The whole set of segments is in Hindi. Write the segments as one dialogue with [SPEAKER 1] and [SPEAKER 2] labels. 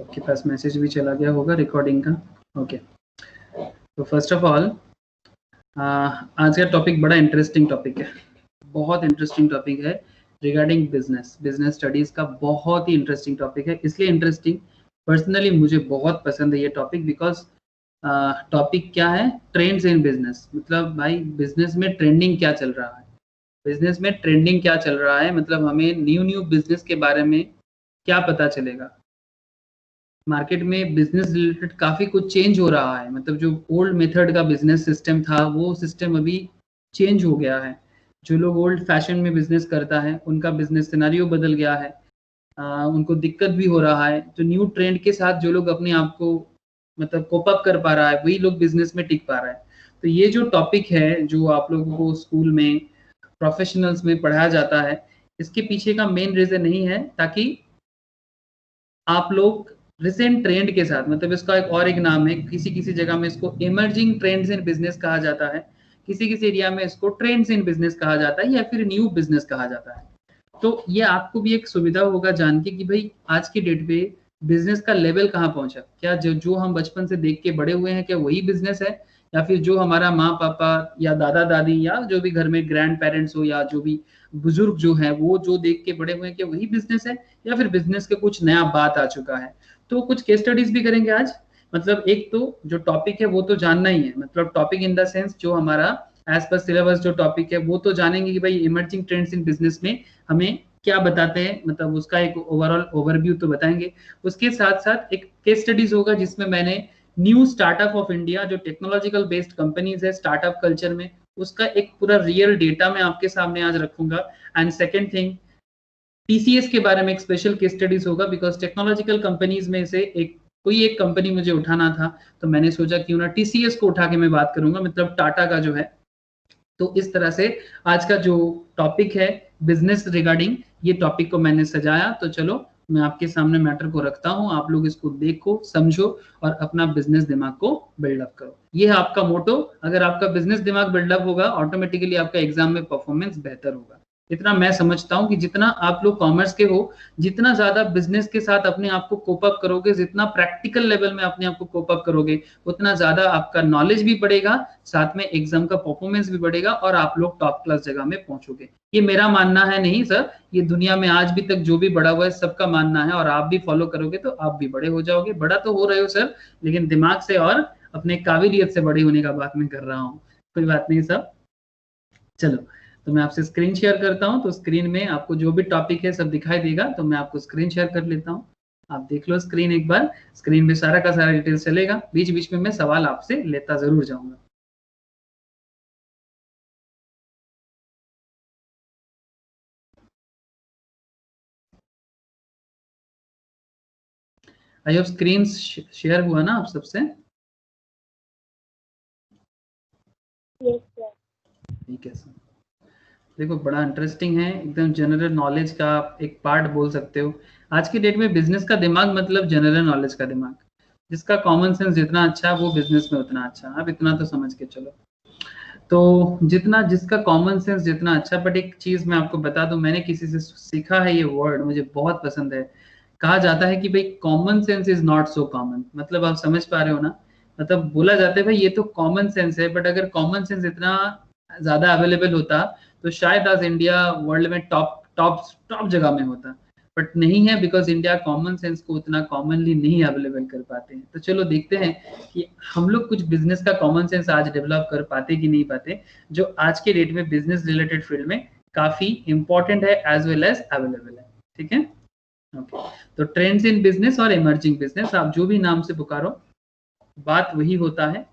[SPEAKER 1] आपके पास मैसेज भी चला गया होगा रिकॉर्डिंग का। ओके, तो फर्स्ट ऑफ ऑल आज का टॉपिक बड़ा इंटरेस्टिंग टॉपिक है, बहुत इंटरेस्टिंग टॉपिक है रिगार्डिंग बिजनेस। बिजनेस स्टडीज का बहुत ही इंटरेस्टिंग टॉपिक है, इसलिए इंटरेस्टिंग पर्सनली मुझे बहुत पसंद है ये टॉपिक, बिकॉज टॉपिक क्या है, ट्रेंड्स इन बिजनेस। मतलब भाई बिजनेस में ट्रेंडिंग क्या चल रहा है, बिजनेस में ट्रेंडिंग क्या चल रहा है, मतलब हमें न्यू न्यू बिजनेस के बारे में क्या पता चलेगा। मार्केट में बिजनेस रिलेटेड काफी कुछ चेंज हो रहा है, मतलब जो ओल्ड मेथड का बिजनेस सिस्टम था वो सिस्टम अभी चेंज हो गया है। जो लोग ओल्ड फैशन में बिजनेस करता है उनका बिजनेस सिनेरियो बदल गया है, उनको दिक्कत भी हो रहा है। तो न्यू ट्रेंड के साथ जो लोग अपने आप को मतलब कोप अप कर पा रहा है वही लोग बिजनेस में टिक पा रहा है। तो ये जो टॉपिक है जो आप लोगों को स्कूल में प्रोफेशनल्स में पढ़ाया जाता है, इसके पीछे का मेन रीजन नहीं है ताकि आप लोग रिसेंट ट्रेंड के साथ, मतलब इसका एक नाम है, किसी किसी जगह में इसको इमर्जिंग ट्रेंड्स इन बिजनेस कहा जाता है, किसी किसी एरिया में इसको ट्रेंड्स इन बिजनेस कहा जाता है या फिर न्यू बिजनेस कहा जाता है। तो ये आपको भी एक सुविधा होगा जान के कि भाई आज की डेट पे बिजनेस का लेवल कहाँ पहुंचा, क्या जो जो हम बचपन से देख के बड़े हुए हैं क्या वही बिजनेस है, या फिर जो हमारा माँ पापा या दादा दादी या जो भी घर में ग्रैंड पेरेंट्स हो या जो भी बुजुर्ग जो है वो जो देख के बड़े हुए हैं क्या वही बिजनेस है, या फिर बिजनेस के कुछ नया बात आ चुका है। तो कुछ केस स्टडीज भी करेंगे आज। मतलब एक तो जो टॉपिक है वो तो जानना ही है, मतलब टॉपिक इन द सेंस जो हमारा एज पर सिलेबस जो टॉपिक है वो तो जानेंगे कि भाई इमर्जिंग ट्रेंड्स इन बिजनेस में हमें क्या बताते हैं, मतलब उसका एक ओवरऑल ओवरव्यू तो बताएंगे। उसके साथ साथ एक केस स्टडीज होगा जिसमें मैंने न्यू स्टार्टअप ऑफ इंडिया जो टेक्नोलॉजिकल बेस्ड कंपनीज है स्टार्टअप कल्चर में, उसका एक पूरा रियल डेटा मैं आपके सामने आज रखूंगा। एंड सेकेंड थिंग, टीसीएस के बारे में एक स्पेशल केस स्टडीज होगा, बिकॉज टेक्नोलॉजिकल कंपनीज में से एक कोई एक कंपनी मुझे उठाना था, तो मैंने सोचा क्यों ना टीसीएस को उठा के मैं बात करूंगा, मतलब टाटा का जो है। तो इस तरह से आज का जो टॉपिक है बिजनेस रिगार्डिंग, ये टॉपिक को मैंने सजाया। तो चलो मैं आपके सामने मैटर को रखता हूं, आप लोग इसको देखो समझो और अपना बिजनेस दिमाग को बिल्डअप करो। ये है आपका मोटो। अगर आपका बिजनेस दिमाग बिल्डअप होगा ऑटोमेटिकली आपका एग्जाम में परफॉर्मेंस बेहतर होगा। इतना मैं समझता हूं कि जितना आप लोग कॉमर्स के हो, जितना ज्यादा बिजनेस के साथ अपने आप को कोप अप करोगे, जितना प्रैक्टिकल लेवल में अपने आप को कोप अप करोगे, उतना ज्यादा आपका नॉलेज भी बढ़ेगा, साथ में एग्जाम का परफॉर्मेंस भी बढ़ेगा और आप लोग टॉप क्लास जगह में पहुंचोगे। ये मेरा मानना है नहीं सर, ये दुनिया में आज भी तक जो भी बड़ा हुआ है सबका मानना है, और आप भी फॉलो करोगे तो आप भी बड़े हो जाओगे। बड़ा तो हो रहे हो सर, लेकिन दिमाग से और अपने काबिलियत से बड़े होने का बात मैं कर रहा हूँ। कोई बात नहीं सब। चलो, तो मैं आपसे स्क्रीन शेयर करता हूँ, तो स्क्रीन में आपको जो भी टॉपिक है सब दिखाई देगा, तो मैं आपको स्क्रीन शेयर कर लेता हूँ। आप देख लो स्क्रीन एक बार, स्क्रीन में सारा का सारा डिटेल्स चलेगा, बीच बीच में मैं सवाल आपसे लेता जरूर जाऊंगा। आई होप स्क्रीन शेयर हुआ ना आप सबसे। ठीक है सर, देखो बड़ा इंटरेस्टिंग है, एकदम जनरल नॉलेज का आप एक पार्ट बोल सकते हो। आज की डेट में बिजनेस का दिमाग मतलब जनरल नॉलेज का दिमाग, जिसका कॉमन सेंस जितना अच्छा है वो बिजनेस में उतना अच्छा। आप इतना तो समझ के चलो। तो जितना जिसका कॉमन सेंस जितना अच्छा। बट एक चीज मैं आपको बता दूं, मैंने किसी से सीखा है, ये वर्ड मुझे बहुत पसंद है। कहा जाता है कि भाई common sense is not so common, मतलब आप समझ पा रहे हो ना। मतलब बोला जाता है भाई ये तो कॉमन सेंस है, बट अगर कॉमन सेंस इतना ज्यादा अवेलेबल होता तो शायद आज इंडिया वर्ल्ड में टॉप टॉप टॉप जगह में होता। बट नहीं है, बिकॉज इंडिया कॉमन सेंस को उतना कॉमनली नहीं अवेलेबल कर पाते हैं। तो चलो देखते हैं कि हम लोग कुछ बिजनेस का कॉमन सेंस आज डेवलप कर पाते कि नहीं पाते, जो आज के डेट में बिजनेस रिलेटेड फील्ड में काफी इंपॉर्टेंट है एज वेल एज अवेलेबल है। ठीक है, ओके। तो ट्रेंड्स इन बिजनेस और इमर्जिंग बिजनेस, आप जो भी नाम से पुकारो, बात वही होता है।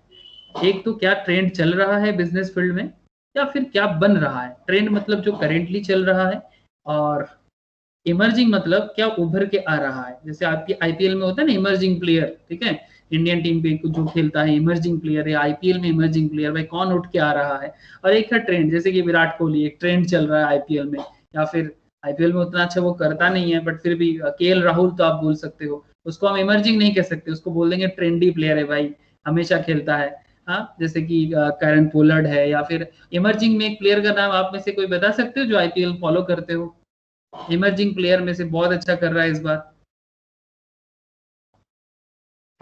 [SPEAKER 1] एक तो क्या ट्रेंड चल रहा है बिजनेस फील्ड में, या फिर क्या बन रहा है। ट्रेंड मतलब जो करेंटली चल रहा है, और इमर्जिंग मतलब क्या उभर के आ रहा है। जैसे आपकी आईपीएल में होता है ना इमर्जिंग प्लेयर, ठीक है, इंडियन टीम पे जो खेलता है इमर्जिंग प्लेयर है, आईपीएल में इमर्जिंग प्लेयर भाई कौन उठ के आ रहा है। और एक है ट्रेंड, जैसे कि विराट कोहली एक ट्रेंड चल रहा है आईपीएल में, या फिर आईपीएल में उतना अच्छा वो करता नहीं है बट फिर भी केएल राहुल तो आप बोल सकते हो, उसको हम इमर्जिंग नहीं कह सकते, उसको बोल देंगे ट्रेंडी प्लेयर है भाई, हमेशा खेलता है। हाँ, जैसे कि कैरन पोलर्ड है, या फिर इमर्जिंग में एक प्लेयर का नाम आप में से कोई बता सकते हो जो आईपीएल फॉलो करते हो, इमर्जिंग प्लेयर में से बहुत अच्छा कर रहा है इस बार।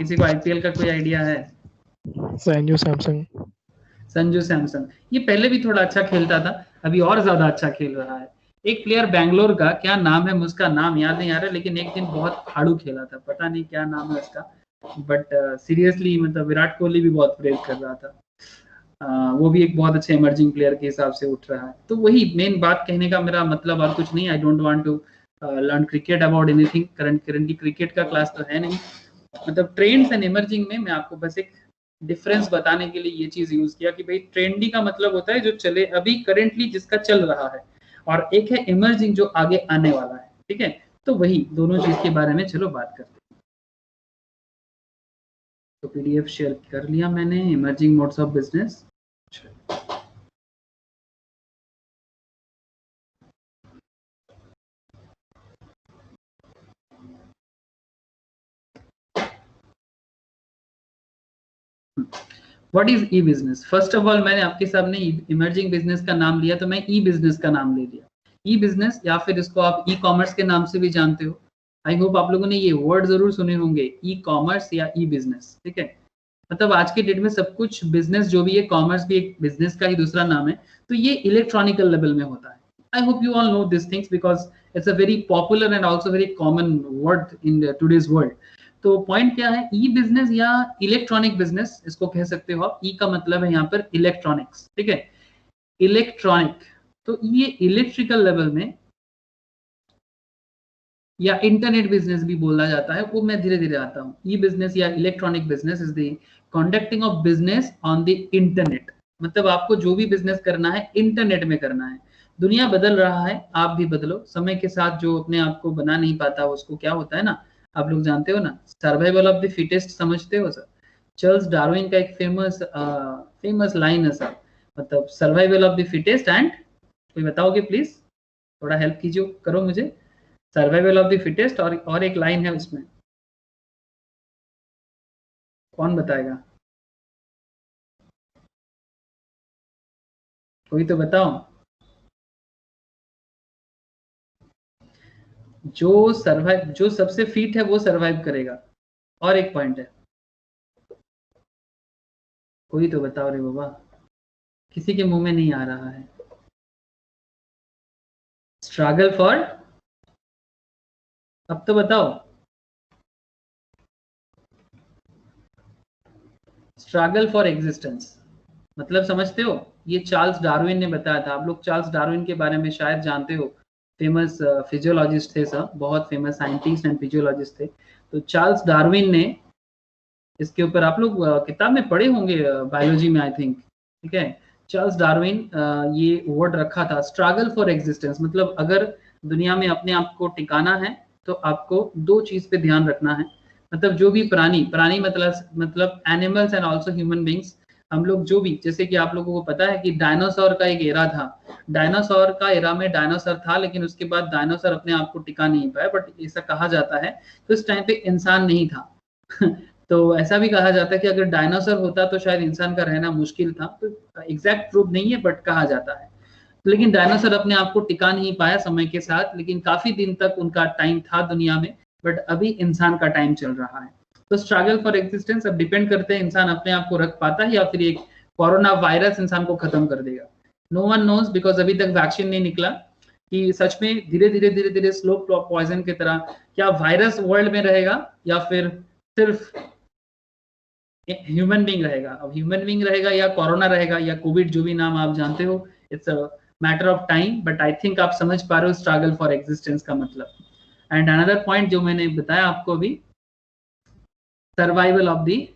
[SPEAKER 1] किसी को आईपीएल का कोई आइडिया है?
[SPEAKER 2] संजू सैमसन।
[SPEAKER 1] संजू सैमसन, ये पहले भी थोड़ा अच्छा खेलता था, अभी और ज्यादा अच्छा खेल रहा है। एक प्लेयर बैंगलोर का, क्या नाम है उसका, नाम याद नहीं आ रहा, लेकिन एक दिन बहुत फाड़ू खेला था, पता नहीं क्या नाम है उसका, बट सीरियसली मतलब विराट कोहली भी बहुत प्रेज कर रहा था। वो भी एक बहुत अच्छे इमर्जिंग प्लेयर के हिसाब से उठ रहा है। तो वही मेन बात कहने का मेरा मतलब और कुछ नहीं। I don't want to learn cricket about anything, currently cricket का क्लास तो है नहीं। मतलब ट्रेंड्स एंड इमर्जिंग में मैं आपको बस एक डिफरेंस बताने के लिए ये चीज यूज किया कि भाई ट्रेंडी का मतलब होता है जो चले अभी करेंटली जिसका चल रहा है, और एक है इमर्जिंग जो आगे आने वाला है। ठीक है, तो वही दोनों चीज के बारे में चलो बात करते हैं। तो पीडीएफ शेयर कर लिया मैंने, emerging modes of business. What is E business? First of all मैंने आपके सामने इमर्जिंग बिजनेस का नाम लिया तो मैं ई बिजनेस का नाम ले लिया। ई बिजनेस या फिर इसको आप ई कॉमर्स के नाम से भी जानते हो। आई होप आप लोगों ने ये वर्ड जरूर सुने होंगे, ई कॉमर्स या ई बिजनेस। ठीक है, मतलब आज के डेट में सब कुछ बिजनेस जो भी है, कॉमर्स भी एक बिजनेस का ही दूसरा नाम है, तो ये इलेक्ट्रॉनिकल लेवल में होता है। I hope you all know this things because it's a very popular and also very common word in today's world. तो पॉइंट क्या है, ई बिजनेस या इलेक्ट्रॉनिक बिजनेस इसको कह सकते हो आप। ई का मतलब है यहाँ पर इलेक्ट्रॉनिक्स। ठीक है, इलेक्ट्रॉनिक, तो ये इलेक्ट्रिकल लेवल में या इंटरनेट बिजनेस भी बोला जाता है, वो मैं धीरे धीरे आता हूँ। ई बिजनेस या electronic business is the conducting of business on the internet. मतलब आपको जो भी बिजनेस करना है इंटरनेट में करना है। दुनिया बदल रहा है, आप भी बदलो समय के साथ। जो अपने आप को बना नहीं पाता उसको क्या होता है ना, आप लोग जानते हो ना, सर्वाइवल ऑफ द फिटेस्ट, समझते हो सर? चार्ल्स डार्विन का एक फेमस लाइन है सर, मतलब survival of the fittest and, कोई बताओगे प्लीज, थोड़ा हेल्प कीजिए, करो मुझे। सर्वाइवल ऑफ द फिटेस्ट और एक लाइन है उसमें, कौन बताएगा? कोई तो बताओ। जो सबसे फिट है वो सरवाइव करेगा। और एक पॉइंट है, कोई तो बताओ रे बाबा, किसी के मुंह में नहीं आ रहा है। स्ट्रगल फॉर, अब तो बताओ। स्ट्रगल फॉर एग्जिस्टेंस, मतलब समझते हो? ये चार्ल्स डार्विन ने बताया था। आप लोग चार्ल्स डार्विन के बारे में शायद जानते हो, फेमस फिजियोलॉजिस्ट थे सब, बहुत फेमस साइंटिस्ट एंड फिजियोलॉजिस्ट थे। तो चार्ल्स डार्विन ने इसके ऊपर, आप लोग किताब में पढ़े होंगे बायोलॉजी में आई थिंक। ठीक है, चार्ल्स डार्विन ये वर्ड रखा था, स्ट्रगल फॉर एग्जिस्टेंस। मतलब अगर दुनिया में अपने आप को टिकाना है तो आपको दो चीज पे ध्यान रखना है। मतलब जो भी प्राणी मतलब animals and also human beings, हम लोग जो भी, जैसे कि आप लोगों को पता है कि डायनासोर का एक एरा था। डायनासोर का एरा में डायनासोर था, लेकिन उसके बाद डायनासोर अपने आप को टिका नहीं पाया, बट ऐसा कहा जाता है। तो इस टाइम पे इंसान नहीं था तो ऐसा भी कहा जाता है कि अगर डायनासोर होता तो शायद इंसान का रहना मुश्किल था। तो एग्जैक्ट प्रूफ नहीं है, बट कहा जाता है। लेकिन डायनासोर अपने आप को टिका नहीं पाया समय के साथ, लेकिन काफी दिन तक उनका टाइम था दुनिया में। बट अभी इंसान का टाइम चल रहा है। तो स्ट्रगल फॉर एग्जिस्टेंस अब डिपेंड करते हैं इंसान अपने आप को रख पाता है या फिर एक कोरोना वायरस इंसान को खत्म कर देगा। नो वन नोज, बिकॉज अभी तक वैक्सीन नहीं निकला कि सच में धीरे धीरे स्लो पॉइजन की तरह क्या वायरस वर्ल्ड में रहेगा या फिर सिर्फ ह्यूमन बींग रहेगा। अब ह्यूमन बींग रहेगा या कोरोना रहेगा या कोविड, जो भी नाम आप जानते हो, it's a matter of time. But I think आप समझ पा रहे हो स्ट्रगल फॉर एग्जिस्टेंस का मतलब। एंड अनदर पॉइंट जो मैंने बताया आपको अभी, survival of the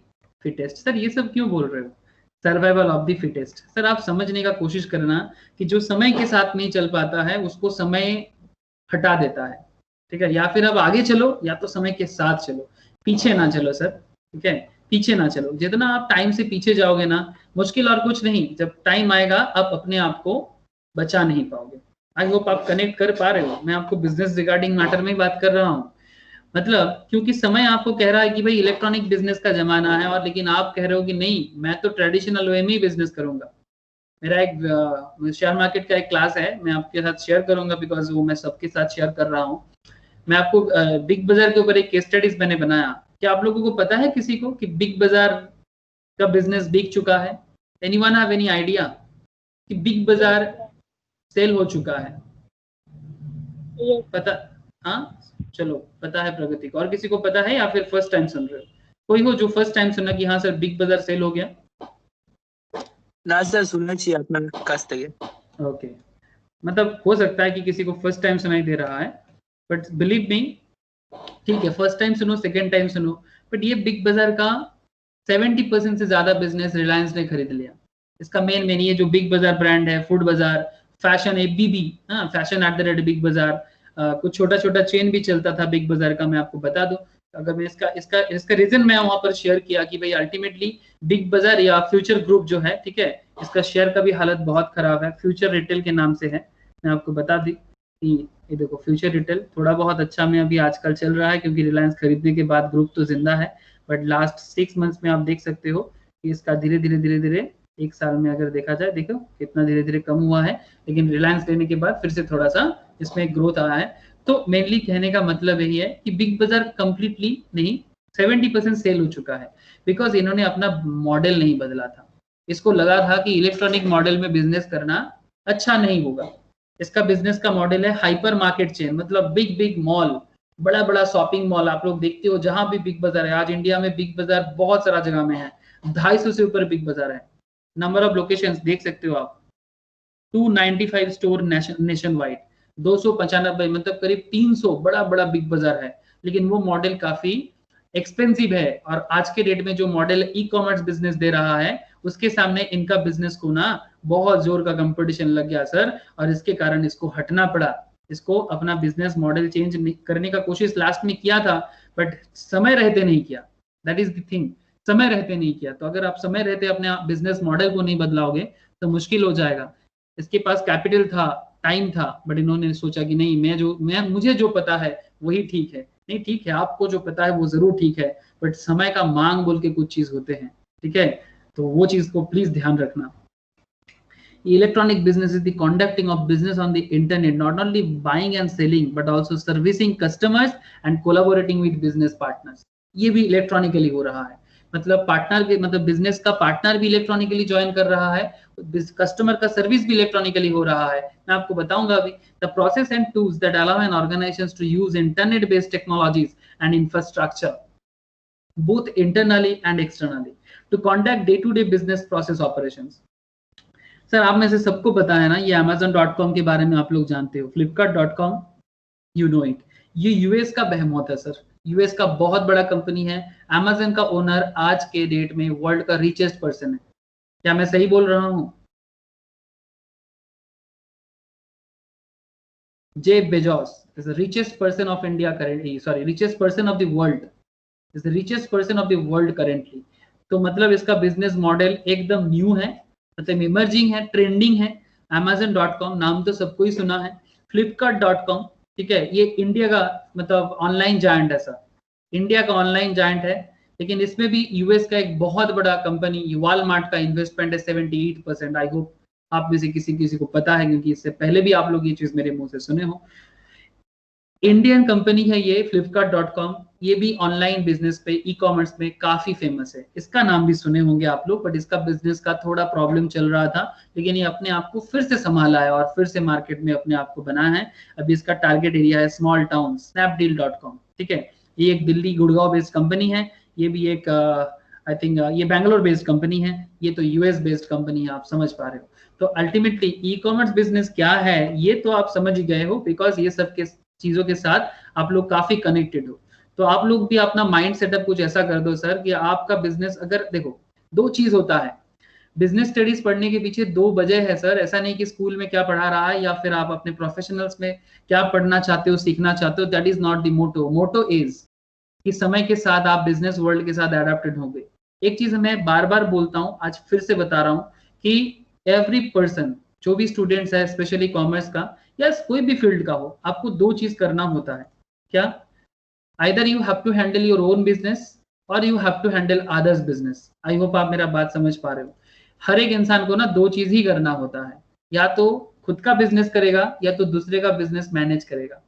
[SPEAKER 1] fittest. Sir ये सब क्यों बोल रहे हो, survival of the fittest? Sir आप समझने का कोशिश करना कि जो समय के साथ नहीं चल पाता है उसको समय हटा देता है। ठीक है, या फिर अब आगे चलो या तो समय के साथ चलो, पीछे ना चलो सर। ठीक है, पीछे ना चलो। जितना आप टाइम से पीछे जाओगे ना, मुश्किल और कुछ नहीं, जब टाइम आएगा आप अपने आप को बचा नहीं पाओगे। आई होप आप कनेक्ट कर पा रहे हो। मैं आपको बिजनेस रिगार्डिंग मैटर में बात कर रहा हूँ। मतलब क्योंकि समय आपको कह रहा है कि भाई इलेक्ट्रॉनिक बिजनेस का जमाना है, और लेकिन आप कह रहे हो कि नहीं, मैं तो ट्रेडिशनल वे में ही बिजनेस करूंगा। मेरा एक शेयर मार्केट का एक क्लास है, मैं आपके साथ शेयर करूंगा, बिकॉज वो मैं सबके साथ शेयर कर रहा हूँ। मैं आपको बिग बाजार के ऊपर एक केस स्टडीज मैंने बनाया। क्या आप लोगों को पता है किसी को कि बिग बाजार का बिजनेस बिक चुका है? एनीवन हैव एनी आइडिया कि बिग बाजार सेल हो चुका है? पता? हाँ, चलो पता है प्रगति को। और किसी को पता है या फिर फर्स्ट टाइम सुन रहे हो? कोई हो जो फर्स्ट टाइम सुना कि हाँ सर बिग बाजार सेल हो गया?
[SPEAKER 3] ना सर, सुनना चाहिए अपना कष्ट है।
[SPEAKER 1] ओके, मतलब हो सकता है कि किसी को फर्स्ट टाइम सुनाई दे रहा है, बट बिलीव मी, ठीक है, फर्स्ट टाइम सुनो, सेकेंड टाइम सुनो, बट ये बिग बाजार का 70% से ज्यादा बिजनेस रिलायंस ने खरीद लिया। इसका मेन ये जो बिग बाजार ब्रांड है, फूड बाजार, फैशन एबीबी, हाँ, fashion at the rate big बाजार, कुछ छोटा छोटा चेन भी चलता था बिग बाजार का, मैं आपको बता दूं। अगर मैं इसका रीजन मैं वहां पर शेयर किया कि भाई अल्टीमेटली बिग बाजार या फ्यूचर ग्रुप जो है, ठीक है, इसका शेयर का भी हालत बहुत खराब है। फ्यूचर रिटेल के नाम से है, मैं आपको बता दी कि ये देखो फ्यूचर रिटेल थोड़ा बहुत अच्छा में अभी आजकल चल रहा है, क्योंकि रिलायंस खरीदने के बाद ग्रुप तो जिंदा है, बट लास्ट 6 मंथ्स में आप देख सकते हो कि इसका धीरे धीरे एक साल में अगर देखा जाए, देखो कितना धीरे धीरे कम हुआ है, लेकिन रिलायंस लेने के बाद फिर से थोड़ा सा इसमें ग्रोथ आया है। तो मेनली कहने का मतलब यही है कि बिग बाजार कंप्लीटली नहीं, 70% सेल हो चुका है, बिकॉज इन्होंने अपना मॉडल नहीं बदला था। इसको लगा था कि इलेक्ट्रॉनिक मॉडल में बिजनेस करना अच्छा नहीं होगा। इसका बिजनेस का मॉडल है हाइपर मार्केट चेन, मतलब बिग बिग मॉल, बड़ा बड़ा शॉपिंग मॉल आप लोग देखते हो जहां भी बिग बाजार है। आज इंडिया में बिग बाजार बहुत सारा जगह में है, 250 से ऊपर बिग बाजार है। नंबर ऑफ लोकेशंस देख सकते हो आप, 295 स्टोर नेशन वाइड, 295, मतलब करीब 300 बड़ा बड़ा बिग बाजार है। लेकिन वो मॉडल काफी एक्सपेंसिव है, और आज के डेट में जो मॉडल ई कॉमर्स बिजनेस दे रहा है, उसके सामने इनका बिजनेस को ना बहुत जोर का कंपटीशन लग गया सर, और इसके कारण इसको हटना पड़ा। इसको अपना बिजनेस मॉडल चेंज करने का कोशिश लास्ट में किया था, बट समय रहते नहीं किया। दैट इज द थिंग, समय रहते नहीं किया। तो अगर आप समय रहते अपने बिजनेस मॉडल को नहीं बदलाओगे तो मुश्किल हो जाएगा। इसके पास कैपिटल था, टाइम था, बट इन्होंने सोचा कि नहीं, मुझे जो पता है वही ठीक है। नहीं, ठीक है, आपको जो पता है वो जरूर ठीक है, बट समय का मांग बोल के कुछ चीज होते हैं, ठीक है, तो वो चीज को प्लीज ध्यान रखना। Electronic business is the conducting of business on the internet, not only buying and selling but also servicing customers and collaborating with business partners। ये भी इलेक्ट्रॉनिकली हो रहा है, मतलब पार्टनर के, मतलब बिजनेस का पार्टनर भी इलेक्ट्रॉनिकली ज्वाइन कर रहा है, कस्टमर का सर्विस भी इलेक्ट्रॉनिकली हो रहा है। मैं आपको बताऊंगा अभी। The process and tools that allow an organisation to use internet based technologies and infrastructure both internally and externally to conduct day-to-day business process operations। Sir आप में से सबको पता है ना, ये Amazon.com के बारे में आप लोग जानते हो, Flipkart.com, यू नो इट, ये यूएस का बेहमौत है सर, यूएस का बहुत बड़ा कंपनी है। Amazon का ओनर आज के डेट में वर्ल्ड का रिचेस्ट पर्सन है। क्या मैं सही बोल रहा हूँ? Jeff Bezos is the richest person of India currently, sorry, richest person of the world, is the richest person of the world currently। तो मतलब इसका बिजनेस मॉडल एकदम न्यू है, मतलब इमर्जिंग है, ट्रेंडिंग है। Amazon.com नाम तो सबको ही सुना है। Flipkart.com, ठीक है, ये इंडिया का मतलब ऑनलाइन जायंट है सर, इंडिया का ऑनलाइन जायंट है, लेकिन इसमें भी यूएस का एक बहुत बड़ा कंपनी वॉलमार्ट का इन्वेस्टमेंट है 78%। आई होप आप में से किसी को पता है, क्योंकि इससे पहले भी आप लोग ये चीज मेरे मुंह से सुने हो। इंडियन कंपनी है ये Flipkart.com, ये भी ऑनलाइन बिजनेस पे, ई कॉमर्स में काफी फेमस है। इसका नाम भी सुने होंगे आप लोग, बट इसका बिजनेस का थोड़ा प्रॉब्लम चल रहा था, लेकिन ये अपने आप को फिर से संभाला है और फिर से मार्केट में अपने आप को बनाया है। अभी इसका टारगेट एरिया है स्मॉल टाउन। Snapdeal.com, ठीक है, ये एक दिल्ली गुड़गांव बेस्ड कंपनी है। ये भी एक आई थिंक ये बैंगलोर बेस्ड कंपनी है, ये तो यूएस बेस्ड कंपनी है, आप समझ पा रहे हो। तो अल्टीमेटली ई कॉमर्स बिजनेस क्या है ये तो आप समझ ही गए हो, बिकॉज ये सब के चीजों के साथ आप लोग काफी कनेक्टेड हो। तो आप लोग भी अपना माइंड सेटअप कुछ ऐसा कर दो सर कि आपका बिजनेस, अगर देखो दो चीज होता है, बिजनेस स्टडीज पढ़ने के पीछे दो वजह है सर। ऐसा नहीं कि स्कूल में क्या पढ़ा रहा है या फिर आप अपने प्रोफेशनल्स में क्या पढ़ना चाहते हो, सीखना चाहते हो, that is not the motto. Motto is कि समय के साथ आप बिजनेस वर्ल्ड के साथ एडेप्टेड होंगे। एक चीज मैं बार बार बोलता हूं, आज फिर से बता रहा हूं कि एवरी पर्सन, जो भी स्टूडेंट्स है, स्पेशली कॉमर्स का या कोई भी फील्ड का हो, आपको दो चीज करना होता है। क्या? Either you have to handle your own business और you have to handle others business. I hope आप मेरा बात समझ पा रहे हो। हर एक इंसान को ना दो चीज ही करना होता है, या तो खुद का बिजनेस करेगा या तो दूसरे का बिजनेस मैनेज करेगा।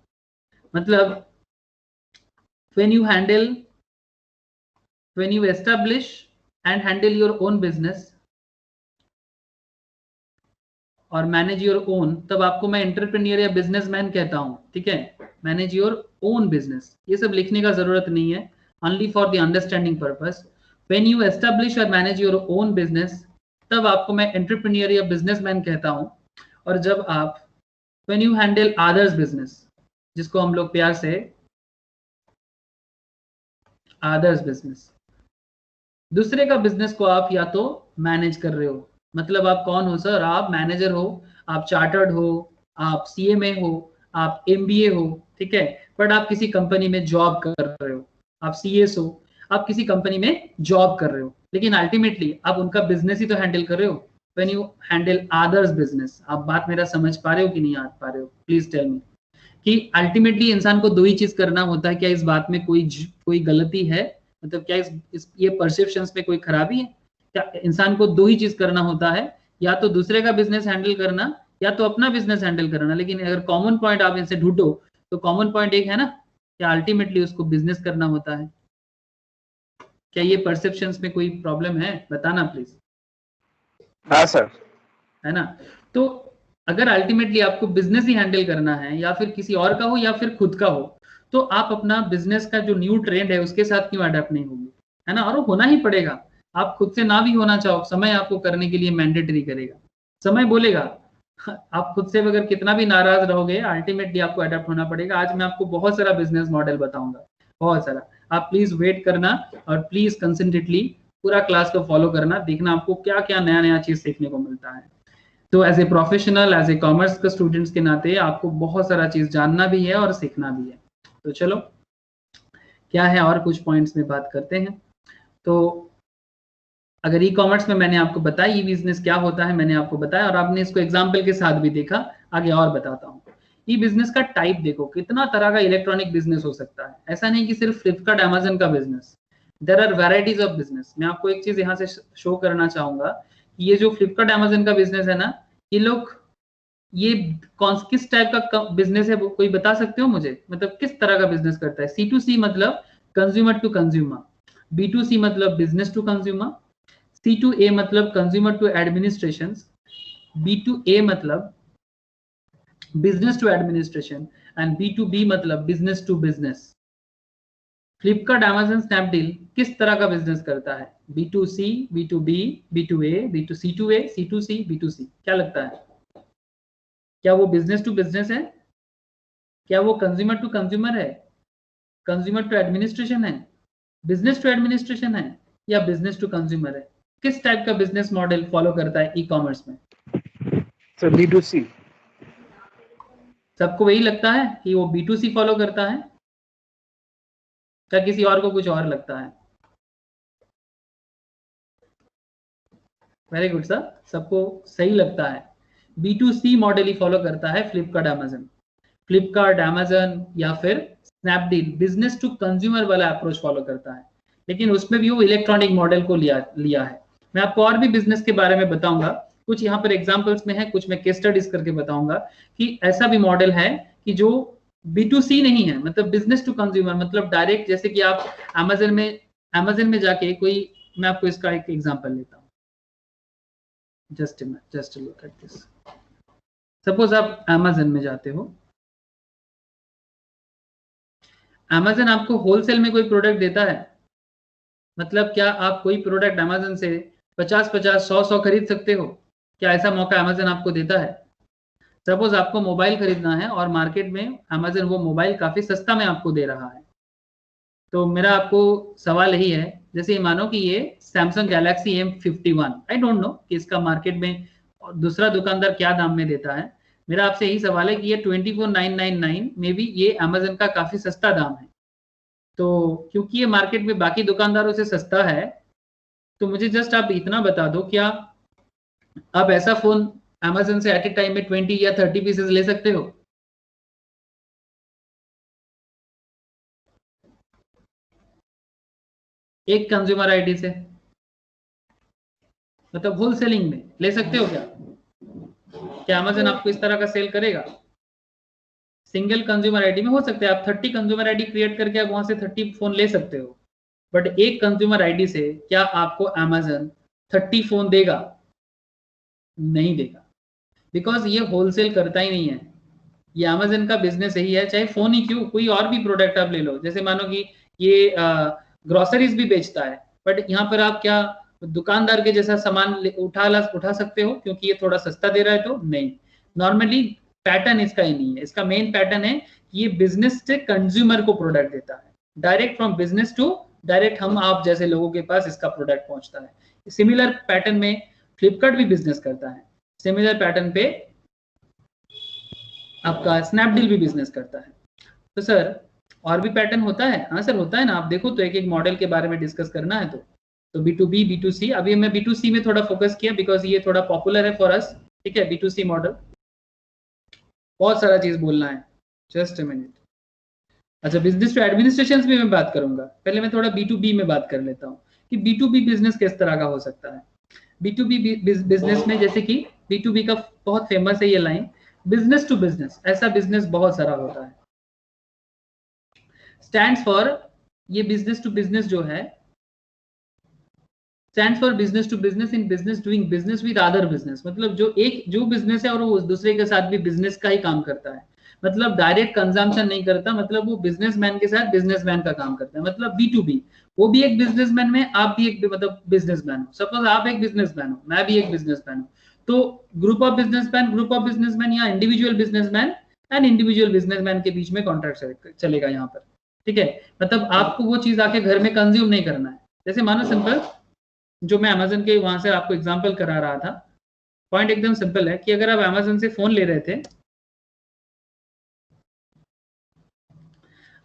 [SPEAKER 1] मतलब when you handle when you establish and handle your own business और मैनेज योर ओन, तब आपको मैं एंटरप्रेन्योर या बिजनेसमैन कहता हूं, ठीक है। मैनेज योर ओन बिजनेस, ये सब लिखने का जरूरत नहीं है, only for the understanding purpose. When you establish और मैनेज योर ओन बिजनेस, तब आपको मैं एंटरप्रेन्योर या बिजनेसमैन कहता हूं। और जब आप when you handle others business, जिसको हम लोग प्यार से अदर्स बिजनेस, दूसरे का बिजनेस को आप या तो मैनेज कर रहे हो, मतलब आप कौन हो सर? आप मैनेजर हो, आप चार्टर्ड हो, आप सीएमए हो, आप एमबीए हो, ठीक है, बट आप किसी कंपनी में जॉब कर रहे हो, आप सीएस हो, आप किसी कंपनी में जॉब कर रहे हो, लेकिन अल्टीमेटली आप उनका बिजनेस ही तो हैंडल कर रहे हो। When you handle others business, आप बात मेरा समझ पा रहे हो कि नहीं आ पा रहे हो? प्लीज टेल मी कि अल्टीमेटली इंसान को दो ही चीज करना होता है। क्या इस बात में कोई गलती है? मतलब क्या ये परसेप्शंस में कोई खराबी है क्या? इंसान को दो ही चीज करना होता है, या तो दूसरे का बिजनेस हैंडल करना या तो अपना बिजनेस हैंडल करना। लेकिन अगर कॉमन पॉइंट आप इनसे ढूंढो तो कॉमन पॉइंट एक है ना, क्या अल्टीमेटली उसको बिजनेस करना होता है। क्या ये परसेप्शंस में कोई प्रॉब्लम है? बताना प्लीज।
[SPEAKER 4] हाँ सर।
[SPEAKER 1] है ना? तो अगर अल्टीमेटली आपको बिजनेस ही हैंडल करना है, या फिर किसी और का हो या फिर खुद का हो, तो आप अपना बिजनेस का जो न्यू ट्रेंड है उसके साथ क्यों अडेप्ट नहीं होंगे? है ना? और वो होना ही पड़ेगा। आप खुद से ना भी होना चाहो, समय आपको करने के लिए मैंडेटरी करेगा, समय बोलेगा। आप खुद से अगर कितना भी नाराज रहोगे, अल्टीमेटली आपको अडेप्ट होना पड़ेगा। आज मैं आपको बहुत सारा बिजनेस मॉडल बताऊंगा, बहुत सारा। आप प्लीज वेट करना और प्लीज कंसंट्रेटली पूरा क्लास को फॉलो करना, देखना आपको क्या क्या नया नया चीज सीखने को मिलता है। तो as a professional, as a commerce के स्टूडेंट्स के नाते आपको बहुत सारा चीज जानना भी है और सीखना भी है। तो चलो क्या है, और कुछ पॉइंट्स में बात करते हैं। तो अगर ई कॉमर्स में मैंने आपको बताया ई बिजनेस क्या होता है, मैंने आपको बताया और आपने इसको एग्जाम्पल के साथ भी देखा। आगे और बताता हूँ। ई बिजनेस का टाइप देखो, कितना तरह का इलेक्ट्रॉनिक बिजनेस हो सकता है। ऐसा नहीं कि सिर्फ फ्लिपकार्ट अमेजन का business, there are varieties of business. मैं आपको एक चीज यहाँ से शो करना चाहूंगा, ये जो फ्लिपकार्ट अमेजन का बिजनेस है ना, ये लोग ये किस टाइप का बिजनेस है, वो कोई बता सकते हो मुझे? मतलब किस तरह का बिजनेस करता है? C2C मतलब कंज्यूमर टू कंज्यूमर, B2C मतलब बिजनेस टू कंज्यूमर, C2A मतलब कंज्यूमर टू एडमिनिस्ट्रेशन, B2A मतलब business to administration, and B2B मतलब business to business. Flipkart Amazon Snapdeal किस तरह का बिजनेस करता है? B2C, B2B, B2A, B2C2A, C2C, B2C। क्या लगता है? क्या वो बिजनेस टू बिजनेस है? क्या वो कंज्यूमर टू कंज्यूमर है? कंज्यूमर टू एडमिनिस्ट्रेशन है? बिजनेस टू एडमिनिस्ट्रेशन है? या बिजनेस टू कंज्यूमर है? किस टाइप का बिजनेस मॉडल फॉलो करता है ई कॉमर्स में?
[SPEAKER 4] Sir B2C।
[SPEAKER 1] सबको वही लगता है कि वो B2C फॉलो करता है, क्या किसी और को कुछ और लगता है? वेरी गुड सर, सबको सही लगता है। B2C मॉडल ही फॉलो करता है फ्लिपकार्ट अमेजन। फ्लिपकार्ट अमेजन या फिर स्नैपडील बिजनेस टू कंज्यूमर वाला अप्रोच फॉलो करता है, लेकिन उसमें भी वो इलेक्ट्रॉनिक मॉडल को लिया है। मैं आपको और भी बिजनेस के बारे में बताऊंगा, कुछ यहाँ पर एग्जांपल्स में है, कुछ मैं केस स्टडीज करके बताऊंगा कि ऐसा भी मॉडल है कि जो B2C नहीं है, मतलब बिजनेस टू कंज्यूमर, मतलब डायरेक्ट। जैसे कि आप अमेजन में जाके कोई, मैं आपको इसका एक एग्जांपल लेता हूँ। Just look at this. Suppose आप अमेजन में जाते हो, अमेजन आपको होलसेल में कोई प्रोडक्ट देता है? मतलब क्या आप कोई प्रोडक्ट अमेजन से 50-50, 100-100 खरीद सकते हो? क्या ऐसा मौका अमेजन आपको देता है? सपोज आपको मोबाइल खरीदना है और मार्केट में अमेजन वो मोबाइल काफी सस्ता में आपको दे रहा है, तो मेरा आपको सवाल यही है, जैसे ये मानो कि ये Samsung Galaxy M51, I don't know कि इसका मार्केट में दूसरा दुकानदार क्या दाम में देता है। मेरा आपसे यही सवाल है कि ये 24,999 में भी ये अमेजन का काफी सस्ता दाम है। तो क्योंकि ये मार्केट में बाकी दुकानदारों से सस्ता है, तो मुझे जस्ट आप इतना बता दो, क्या आप ऐसा फोन अमेजन से एट ए टाइम में 20 या 30 पीसेस ले सकते हो? एक कंज्यूमर आईडी से, मतलब होलसेलिंग में ले सकते हो क्या? क्या अमेजन आपको इस तरह का सेल करेगा? सिंगल कंज्यूमर आईडी में हो सकता है, आप 30 कंज्यूमर आईडी क्रिएट करके आप वहां से 30 फोन ले सकते हो। बट एक कंज्यूमर आईडी से क्या आपको अमेजन 30 फोन देगा? नहीं देगा, बिकॉज ये होलसेल करता ही नहीं है। ये अमेजन का बिजनेस यही है, चाहे फोन ही क्यों, कोई और भी प्रोडक्ट आप ले लो, जैसे मानो कि ये ग्रोसरीज भी बेचता है, बट यहाँ पर आप क्या दुकानदार के जैसा सामान उठा सकते हो क्योंकि ये थोड़ा सस्ता दे रहा है? तो नहीं। नॉर्मली पैटर्न इसका ही नहीं है। इसका मेन पैटर्न है कि ये बिजनेस से कंज्यूमर को प्रोडक्ट देता है, direct from business to direct हम आप जैसे लोगों के पास इसका प्रोडक्ट पहुंचता है। सिमिलर पैटर्न में फ्लिपकार्ट भी बिजनेस करता है, सिमिलर पैटर्न पे आपका स्नैपडील भी बिजनेस करता है। तो सर और भी पैटर्न होता है? हाँ सर होता है ना, आप देखो तो एक एक मॉडल के बारे में डिस्कस करना है तो B2B B2C, अभी मैं B2C में थोड़ा फोकस किया बिकॉज ये थोड़ा पॉपुलर है फॉर अस, ठीक है। B2C मॉडल बहुत सारा चीज बोलना है, जस्ट अ मिनट। अच्छा, बिजनेस टू एडमिनिस्ट्रेशन भी मैं बात करूंगा, पहले मैं थोड़ा B2B में बात कर लेता हूँ कि B2B बिजनेस किस तरह का हो सकता है। B2B बिजनेस में जैसे कि B2B का बहुत फेमस है ये लाइन, बिजनेस टू बिजनेस, ऐसा बिजनेस बहुत सारा होता है। स्टैंड्स फॉर, ये बिजनेस टू बिजनेस जो है stands for business to business in business doing business with other business, मतलब जो बिजनेस है और वो दूसरे के साथ भी बिजनेस का ही काम करता है, मतलब डायरेक्ट कंजम्पशन नहीं करता, मतलब वो बिजनेसमैन के साथ बिजनेसमैन का काम करता है, मतलब B2B। वो भी एक बिजनेसमैन में, आप भी एक मतलब बिजनेसमैन हो, सपोज आप एक बिजनेसमैन हो, मैं भी एक बिजनेसमैन हूँ, तो ग्रुप ऑफ बिजनेसमैन या individual businessman and individual businessman के बीच में कॉन्ट्रैक्ट चलेगा यहाँ पर, ठीक है। मतलब आपको वो चीज आके घर में कंज्यूम नहीं करना है। जैसे मानो सिंपल, जो मैं अमेजन के वहां से आपको एग्जांपल करा रहा था, पॉइंट एकदम सिंपल है कि अगर आप अमेजन से फोन ले रहे थे,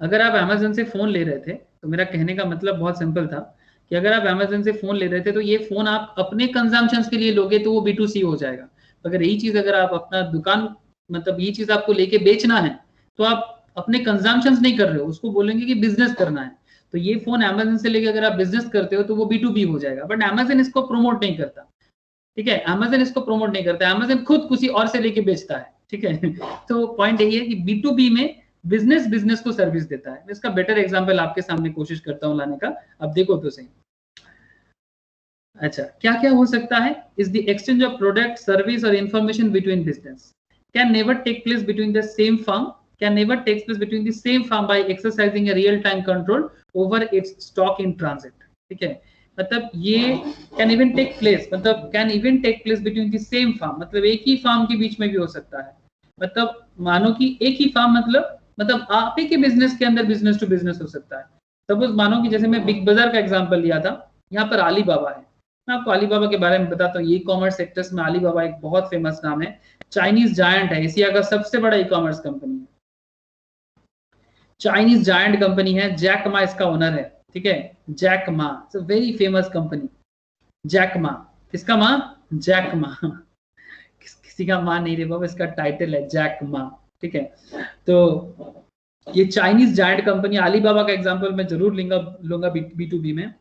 [SPEAKER 1] अगर आप अमेजन से फोन ले रहे थे तो मेरा कहने का मतलब बहुत सिंपल था कि अगर आप अमेजन से फोन ले रहे थे तो ये फोन आप अपने कंजम्पशन के लिए लोगे तो वो B2C हो जाएगा। अगर यही चीज अगर आप अपना दुकान, मतलब ये चीज आपको लेके बेचना है तो आप अपने कंजम्पशन नहीं कर रहे हो, उसको बोलेंगे कि बिजनेस करना है, तो ये फोन अमेजन से लेके अगर आप बिजनेस करते हो तो वो B2B हो जाएगा। बट अमेजन इसको प्रमोट नहीं करता, ठीक है, अमेजन इसको प्रमोट नहीं करता, अमेजन खुद किसी और से लेके बेचता है, ठीक है। तो पॉइंट यही है कि B2B में बिजनेस बिजनेस को सर्विस देता है। इसका बेटर एग्जांपल आपके सामने कोशिश करता हूं लाने का, अब देखो तो सही। अच्छा, क्या क्या हो सकता है? Is the exchange of product, service और information between business can never take place between the same firm, can never takes place between the same firm by exercising a real time control over its stock in transit, ठीक है। मतलब ये कैन इवन टेक प्लेस, मतलब can even take place between the same firm, मतलब एक ही फर्म के बीच में भी हो सकता है। मतलब मानो कि एक ही फर्म, मतलब आप ही के बिजनेस के अंदर बिजनेस टू बिजनेस हो सकता है। सपोज मानो कि जैसे मैं बिग बाजार का एग्जांपल लिया था, यहाँ पर अलीबाबा है, मैं आपको अलीबाबा के बारे में बताता हूँ। ई कॉमर्स सेक्टर्स में अलीबाबा एक बहुत फेमस नाम है, चाइनीज जायंट है, एशिया का सबसे बड़ा ई कॉमर्स कंपनी है, चाइनीज जायंट कंपनी है। जैक मा इसका ओनर है, ठीक है, Jack Ma, it's a very famous company. Jack Ma, किसका माँ? जैक मा, किसी का माँ नहीं रे बाबा, इसका टाइटल है जैक मा, ठीक है। तो ये चाइनीज जायंट कंपनी, अलीबाबा का एग्जांपल मैं जरूर लूंगा B2B में,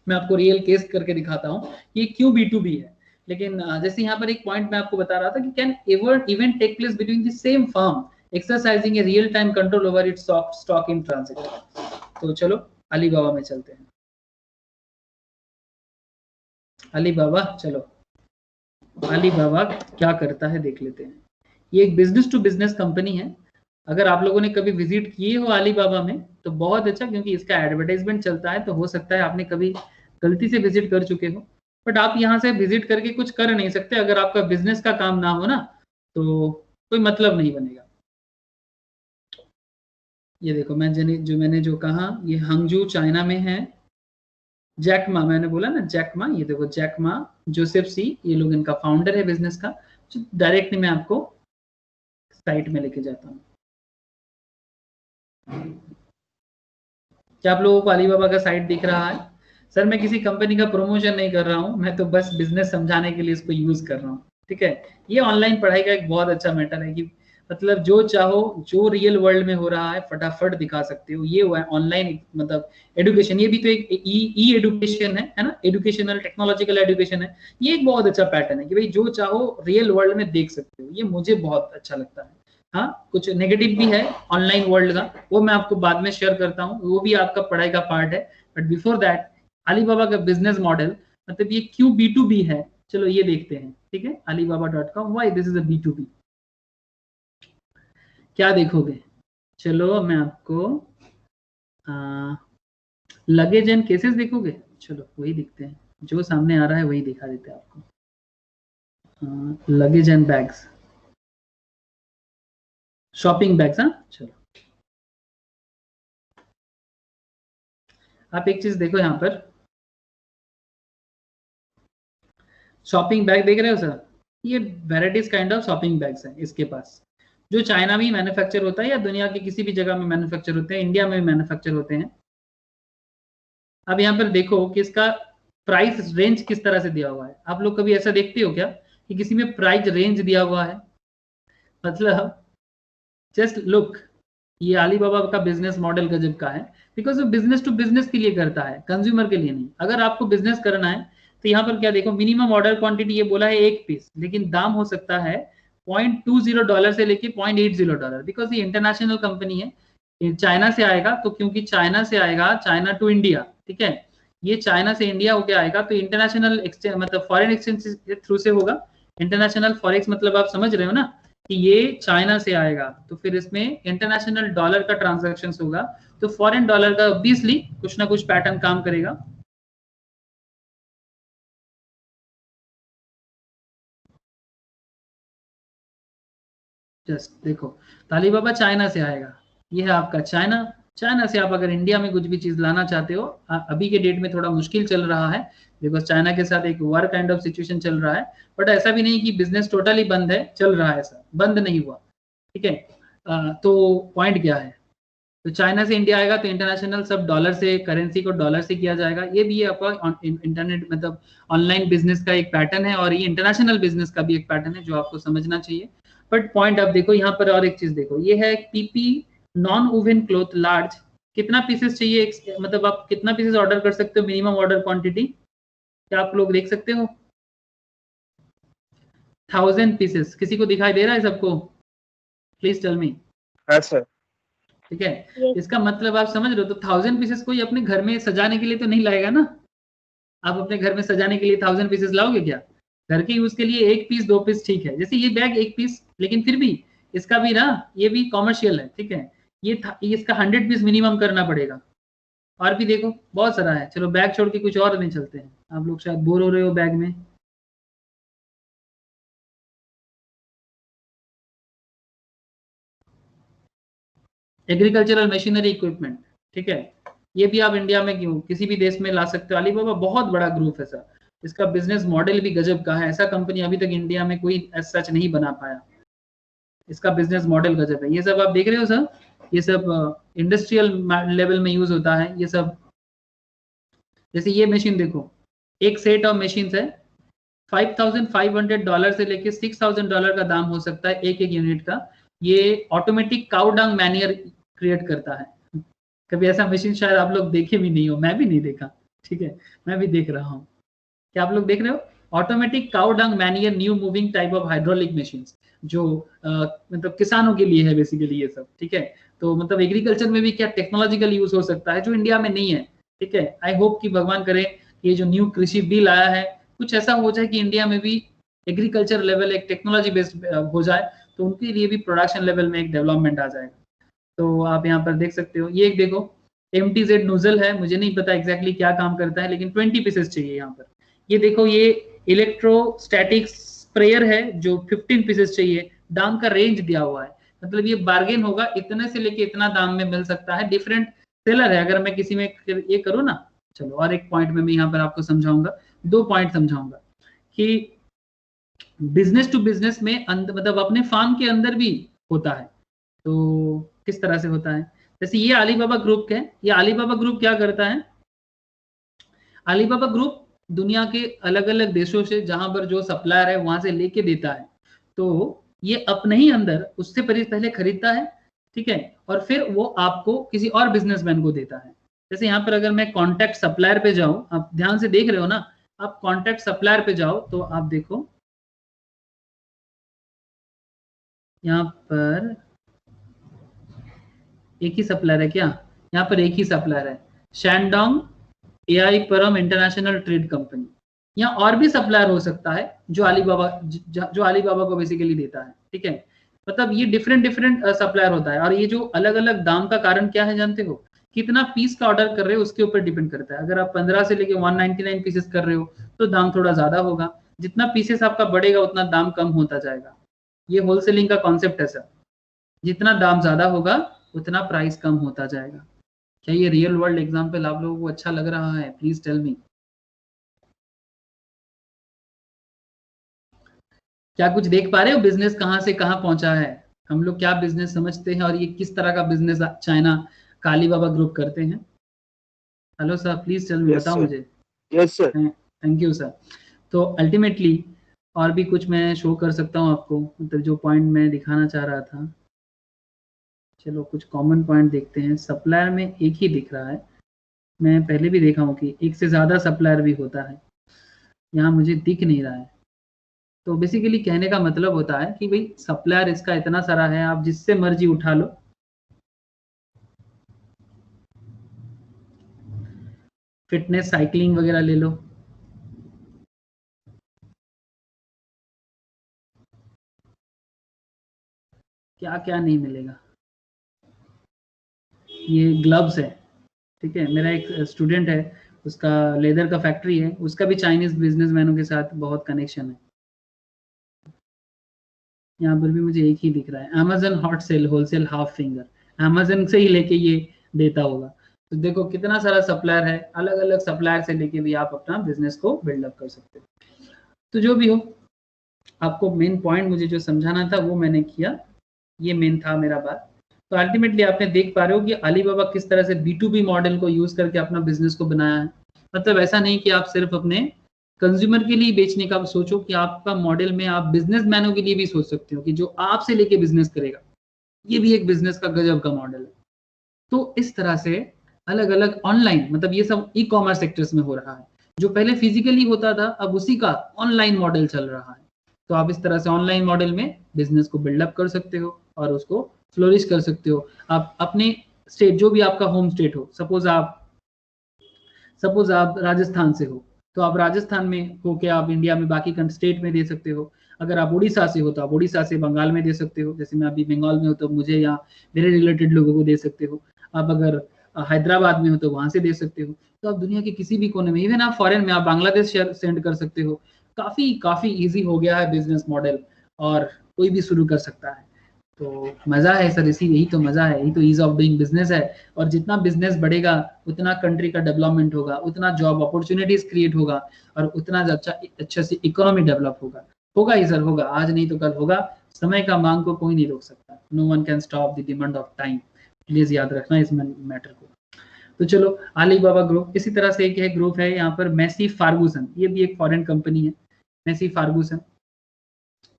[SPEAKER 1] मैं आपको रियल केस करके दिखाता हूँ ये क्यों B2B है। लेकिन जैसे यहाँ पर एक पॉइंट मैं आपको बता रहा था कि can ever even take place between the same firm exercising a real time control over its stock in transit. तो चलो अलीबाबा में चलते हैं। अलीबाबा, चलो अलीबाबा क्या करता है देख लेते हैं। ये एक बिजनेस टू बिजनेस कंपनी है। अगर आप लोगों ने कभी विजिट किए हो अलीबाबा में तो बहुत अच्छा, क्योंकि इसका एडवर्टाइजमेंट चलता है, तो हो सकता है आपने कभी गलती से विजिट कर चुके हो, बट आप यहाँ से विजिट करके कुछ कर नहीं सकते। अगर आपका बिजनेस का काम ना हो ना तो कोई मतलब नहीं बनेगा। ये देखो मैंने जो कहा, ये हंगजू चाइना में है। जैकमा, मैंने बोला ना जैकमा, ये देखो जैकमा जोसेफ सी, ये लोग इनका फाउंडर है बिजनेस का। डायरेक्टली मैं आपको साइट में लेके जाता हूँ। क्या आप लोगों को अलीबाबा का साइट दिख रहा है? सर मैं किसी कंपनी का प्रमोशन नहीं कर रहा हूँ, मैं तो बस बिजनेस समझाने के लिए इसको यूज कर रहा हूँ, ठीक है। ये ऑनलाइन पढ़ाई का एक बहुत अच्छा मैटर है कि मतलब जो चाहो, जो रियल वर्ल्ड में हो रहा है फटाफट दिखा सकते हो। ये हुआ है ऑनलाइन मतलब एडुकेशन, ये भी तो एक ई एडुकेशन है ना, एडुकेशनल टेक्नोलॉजिकल एडुकेशन है। ये एक बहुत अच्छा पैटर्न है कि भाई जो चाहो रियल वर्ल्ड में देख सकते हो, ये मुझे बहुत अच्छा लगता है। हाँ, कुछ नेगेटिव भी है ऑनलाइन वर्ल्ड का, वो मैं आपको बाद में शेयर करता हूँ, वो भी आपका पढ़ाई का पार्ट है। बट बिफोर दैट अलीबाबा का बिजनेस मॉडल, मतलब ये क्यों B2B है, चलो ये देखते हैं। ठीक है, alibaba.com, why this is a B2B। क्या देखोगे, चलो मैं आपको लगेज एंड केसेस देखोगे, चलो वही दिखते हैं, जो सामने आ रहा है वही दिखा देते हैं आपको। Luggage and bags, shopping bags. हाँ चलो, आप एक चीज देखो यहाँ पर, शॉपिंग बैग देख रहे हो सर, ये varieties kind of shopping bags हैं इसके पास, जो चाइना में मैन्युफैक्चर होता है या दुनिया के किसी भी जगह में मैन्युफैक्चर होते हैं, इंडिया में भी मैन्युफैक्चर होते हैं। अब यहाँ पर देखो कि इसका प्राइस रेंज किस तरह से दिया हुआ है। आप लोग कभी ऐसा देखते हो क्या कि किसी में प्राइस रेंज दिया हुआ है? मतलब जस्ट लुक, ये अलीबाबा का बिजनेस मॉडल गजब का है, बिकॉज वो बिजनेस टू बिजनेस के लिए करता है, कंज्यूमर के लिए नहीं। अगर आपको बिजनेस करना है तो यहाँ पर क्या देखो, मिनिमम ऑर्डर क्वांटिटी ये बोला है 1 पीस, लेकिन दाम हो सकता है $0.20 से लेके $0.80, बिकॉज ये इंटरनेशनल कंपनी है, चाइना से आएगा, तो क्योंकि चाइना से आएगा, चाइना टू इंडिया, ठीक है, ये चाइना से इंडिया होके आएगा, तो इंटरनेशनल एक्सचेंज मतलब फॉरेन एक्सचेंज के थ्रू से होगा। इंटरनेशनल फॉरेक्स मतलब आप समझ रहे हो ना, कि ये चाइना से आएगा, तो फिर इसमें इंटरनेशनल डॉलर का ट्रांजैक्शन होगा, तो फॉरेन डॉलर का ऑब्वियसली कुछ ना कुछ पैटर्न काम करेगा। जस्ट देखो, अलीबाबा चाइना से आएगा, ये है आपका चाइना। चाइना से आप अगर इंडिया में कुछ भी चीज लाना चाहते हो, अभी के डेट में थोड़ा मुश्किल चल रहा है, बिकॉज चाइना के साथ एक वार काइंड ऑफ सिचुएशन चल रहा है, बट ऐसा भी नहीं कि बिजनेस टोटली बंद है, चल रहा है, ऐसा बंद नहीं हुआ। ठीक है, तो पॉइंट क्या है, तो चाइना से इंडिया आएगा तो इंटरनेशनल सब डॉलर से, करेंसी को डॉलर से किया जाएगा। ये भी आपका इंटरनेट मतलब ऑनलाइन बिजनेस का एक पैटर्न है, और ये इंटरनेशनल बिजनेस का भी एक पैटर्न है जो आपको समझना चाहिए। बट पॉइंट आप देखो यहाँ पर, और एक चीज देखो, ये है PP non oven cloth large, कितना पीसेस चाहिए मतलब आप कितना पीसेस ऑर्डर कर सकते हो, मिनिमम ऑर्डर क्वांटिटी, क्या आप लोग देख सकते हो? 1000 पीसेस, किसी को दिखाई दे रहा है सबको? Please tell me.
[SPEAKER 4] हाँ सर।
[SPEAKER 1] ठीक है, इसका मतलब आप समझ रहे हो, तो 1000 पीसेस कोई अपने घर में सजाने के लिए तो नहीं लाएगा ना। आप अपने घर में सजाने के लिए 1000 पीसेस लाओगे क्या? घर के यूज के लिए 1 पीस 2 पीस ठीक है, जैसे ये बैग 1 पीस, लेकिन फिर भी इसका भी ना, ये भी कॉमर्शियल है, ठीक है, ये इसका 100 पीस मिनिमम करना पड़ेगा। और भी देखो बहुत सारा है, चलो बैग छोड़ के कुछ और में चलते हैं, आप लोग शायद बोर हो रहे हो बैग में। एग्रीकल्चरल मशीनरी इक्विपमेंट, ठीक है, ये भी आप इंडिया में क्यों किसी भी देश में ला सकते हो। अलीबाबा बहुत बड़ा ग्रुप है सर, इसका बिजनेस मॉडल भी गजब का है, ऐसा कंपनी अभी तक इंडिया में कोई सच नहीं बना पाया, इसका बिजनेस मॉडल गजब है। ये सब आप देख रहे हो सर, ये सब इंडस्ट्रियल लेवल में यूज होता है ये सब। जैसे ये मशीन देखो, एक सेट ऑफ मशीन है, $5,500 से लेके $6,000 का दाम हो सकता है एक एक यूनिट का। ये automatic cow dung manure create करता है। कभी ऐसा मशीन शायद आप लोग देखे भी नहीं हो, मैं भी नहीं देखा, ठीक है, मैं भी देख रहा हूँ। क्या आप लोग देख रहे हो? Automatic cow dung manure new moving type of hydraulic machine, जो मतलब किसानों के लिए है बेसिकली ये सब, ठीक है। तो मतलब एग्रीकल्चर में भी क्या टेक्नोलॉजिकल यूज हो सकता है जो इंडिया में नहीं है, ठीक है। आई होप कि भगवान करे ये जो न्यू कृषि बिल आया है कुछ ऐसा हो जाए कि इंडिया में भी एग्रीकल्चर लेवल एक टेक्नोलॉजी बेस्ड हो जाए, तो उनके लिए भी प्रोडक्शन लेवल में एक डेवलपमेंट आ जाएगा। तो आप यहाँ पर देख सकते हो, ये एक देखो MTZ नोजल है, मुझे नहीं पता एग्जैक्टली क्या काम करता है, लेकिन 20 पीसेस चाहिए यहाँ पर। ये देखो, ये इलेक्ट्रोस्टैटिक स्प्रेयर है जो 15 पीसेस चाहिए, दाम का रेंज दिया हुआ है, मतलब ये बार्गेन होगा, इतने से लेके इतना दाम में मिल सकता है, डिफरेंट सेलर है। अगर मैं किसी में ये करूँ ना, चलो और एक पॉइंट में मैं यहाँ पर आपको समझाऊंगा, 2 पॉइंट समझाऊंगा कि बिजनेस टू बिजनेस में मतलब अपने फार्म के अंदर भी होता है, तो किस तरह से होता है। जैसे ये अलीबाबा ग्रुप है, ये अलीबाबा ग्रुप क्या करता है, अलीबाबा ग्रुप दुनिया के अलग अलग देशों से जहां पर जो सप्लायर है वहां से लेके देता है, तो ये अपने ही अंदर उससे पहले खरीदता है, ठीक है, और फिर वो आपको किसी और बिजनेसमैन को देता है। जैसे यहाँ पर अगर मैं कॉन्टैक्ट सप्लायर पे जाऊं, आप ध्यान से देख रहे हो ना, आप कॉन्टैक्ट सप्लायर पे जाओ तो आप देखो, यहाँ पर एक ही सप्लायर है क्या? यहाँ पर एक ही सप्लायर है, शैनडोंग एआई परम इंटरनेशनल ट्रेड कंपनी। यहाँ और भी सप्लायर हो सकता है जो अलीबाबा जो अलीबाबा को बेसिकली देता है, ठीक है। मतलब ये डिफरेंट डिफरेंट सप्लायर होता है, और ये जो अलग अलग दाम का कारण क्या है जानते हो? कितना पीस का ऑर्डर कर रहे हो उसके ऊपर डिपेंड करता है। अगर आप 15 से लेके 199 पीसेस कर रहे हो तो दाम थोड़ा ज्यादा होगा, जितना पीसेस आपका बढ़ेगा उतना दाम कम होता जाएगा। ये होलसेलिंग का कॉन्सेप्ट है सर, जितना दाम ज्यादा होगा उतना प्राइस कम होता जाएगा। क्या ये रियल वर्ल्ड एग्जांपल आप लोगों को अच्छा लग रहा है? Please tell me. क्या कुछ देख पा रहे हो बिजनेस कहां से कहां पहुंचा है? हम लोग क्या बिजनेस समझते हैं और ये किस तरह का बिजनेस चाइना का अलीबाबा ग्रुप करते हैं? Hello sir, please tell me,
[SPEAKER 4] Yes,
[SPEAKER 1] बताओ
[SPEAKER 4] sir.
[SPEAKER 1] मुझे।
[SPEAKER 4] Yes, sir.
[SPEAKER 1] Thank you sir. तो अल्टीमेटली और भी कुछ मैं शो कर सकता हूँ आपको, मतलब जो पॉइंट मैं दिखाना चाह रहा था। चलो कुछ कॉमन पॉइंट देखते हैं। सप्लायर में एक ही दिख रहा है, मैं पहले भी देखा हूँ कि एक से ज़्यादा सप्लायर भी होता है, यहाँ मुझे दिख नहीं रहा है। तो बेसिकली कहने का मतलब होता है कि भाई सप्लायर इसका इतना सारा है, आप जिससे मर्जी उठा लो। फिटनेस साइकिलिंग वगैरह ले लो, क्या क्या नहीं मिलेगा। ये ग्लव्स है, ठीक है। मेरा एक स्टूडेंट है, उसका लेदर का फैक्ट्री है, उसका भी चाइनीज बिजनेसमैनों के साथ बहुत कनेक्शन है। यहाँ पर भी मुझे एक ही दिख रहा है, Amazon hot sale wholesale half finger, Amazon से ही लेके ये देता होगा। तो देखो कितना सारा सप्लायर है, अलग अलग सप्लायर से लेके भी आप अपना बिजनेस को बिल्डअप कर सकते हो। तो जो भी हो, आपको मेन पॉइंट मुझे जो समझाना था वो मैंने किया, ये मेन था मेरा बात। तो अल्टीमेटली आपने देख पा रहे हो कि अलीबाबा किस तरह से B2B मॉडल को यूज करके अपना बिजनेस को बनाया है। मतलब ऐसा नहीं कि आप सिर्फ अपने कंज्यूमर के लिए बेचने का सोचो, कि आपका मॉडल में आप बिजनेसमैनों के लिए भी सोच सकते हो कि जो आपसे लेके बिजनेस करेगा, ये भी एक बिजनेस का गजब का मॉडल है। तो इस तरह से अलग अलग ऑनलाइन, मतलब ये सब ई कॉमर्स सेक्टर्स में हो रहा है। जो पहले फिजिकली होता था अब उसी का ऑनलाइन मॉडल चल रहा है। तो आप इस तरह से ऑनलाइन मॉडल में बिजनेस को बिल्डअप कर सकते हो और उसको फ्लोरिश कर सकते हो। आप अपने स्टेट, जो भी आपका होम स्टेट हो, सपोज आप राजस्थान से हो, तो आप राजस्थान में हो के आप इंडिया में बाकी स्टेट में दे सकते हो। अगर आप उड़ीसा से हो तो आप उड़ीसा से बंगाल में दे सकते हो, जैसे मैं अभी बंगाल में हूँ तो मुझे यहाँ मेरे रिलेटेड लोगों को दे सकते हो। आप अगर हैदराबाद में हो तो वहां से दे सकते हो। तो आप दुनिया के किसी भी कोने में, इवन आप फॉरेन में, आप बांग्लादेश सेंड कर सकते हो। काफी काफी इजी हो गया है बिजनेस मॉडल, और कोई भी शुरू कर सकता है। तो मजा है सर, इसी यही तो मजा है, यही तो ईज ऑफ डूइंग बिजनेस है। और जितना बिजनेस बढ़ेगा उतना कंट्री का डेवलपमेंट होगा, उतना जॉब अपॉर्चुनिटीज क्रिएट होगा, और उतना अच्छा से इकोनॉमी डेवलप होगा। होगा ही सर, होगा, आज नहीं तो कल होगा। समय का मांग को कोई नहीं रोक सकता। No one can stop the demand of time. Please याद रखना इस मैटर को। तो चलो, अलीबाबा ग्रुप, इसी तरह से एक है ग्रुप है यहाँ पर मैसी फार्गूसन, ये भी एक फॉरेन कंपनी है। मैसी फार्गूसन,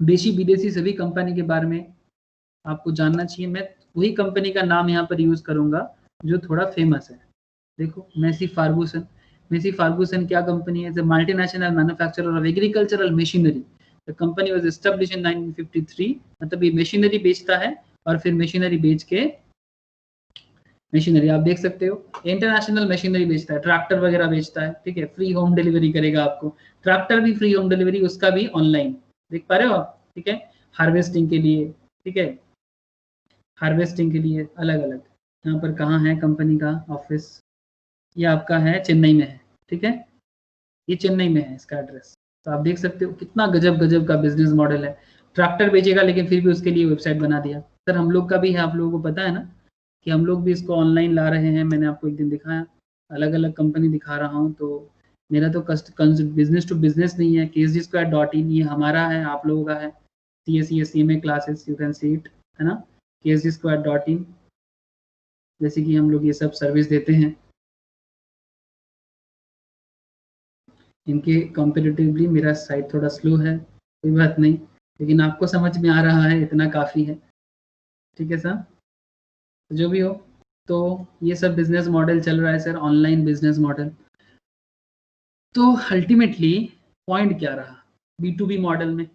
[SPEAKER 1] देशी विदेशी सभी कंपनी के बारे में आपको जानना चाहिए। मैं वही कंपनी का नाम यहाँ पर यूज करूंगा जो थोड़ा फेमस है। देखो, मेसी फार्गूसन। मेसी फार्गूसन क्या कंपनी है? Multinational manufacturer of agricultural machinery. The company was established in 1953। मतलब ये मशीनरी बेचता है, और फिर मशीनरी बेच के, मशीनरी आप देख सकते हो, इंटरनेशनल मशीनरी बेचता है, ट्रैक्टर वगैरह बेचता है, ठीक है। फ्री होम डिलीवरी करेगा आपको, ट्रैक्टर भी फ्री होम डिलीवरी, उसका भी ऑनलाइन, देख पा रहे हो आप, ठीक है। हार्वेस्टिंग के लिए, ठीक है, हार्वेस्टिंग के लिए अलग अलग। यहाँ पर कहाँ है कंपनी का ऑफिस? ये आपका है चेन्नई में है, ठीक है, ये चेन्नई में है इसका एड्रेस। तो आप देख सकते हो कितना गजब गजब का बिजनेस मॉडल है। ट्रैक्टर बेचेगा लेकिन फिर भी उसके लिए वेबसाइट बना दिया। सर हम लोग का भी है, आप लोगों को पता है ना कि हम लोग भी इसको ऑनलाइन ला रहे हैं। मैंने आपको एक दिन दिखाया, अलग अलग कंपनी दिखा रहा हूँ। तो मेरा तो बिजनेस टू बिजनेस नहीं है, KSG2.in ये हमारा है, आप लोगों का है। CSE CMA classes, you can see it, है ना, KSG2.in। जैसे कि हम लोग ये सब सर्विस देते हैं, इनके कंपेरेटिवली मेरा साइट थोड़ा स्लो है, कोई बात नहीं, लेकिन आपको समझ में आ रहा है, इतना काफ़ी है, ठीक है सर। तो जो भी हो, तो ये सब बिजनेस मॉडल चल रहा है सर, ऑनलाइन बिजनेस मॉडल। तो अल्टीमेटली पॉइंट क्या रहा B2B मॉडल में?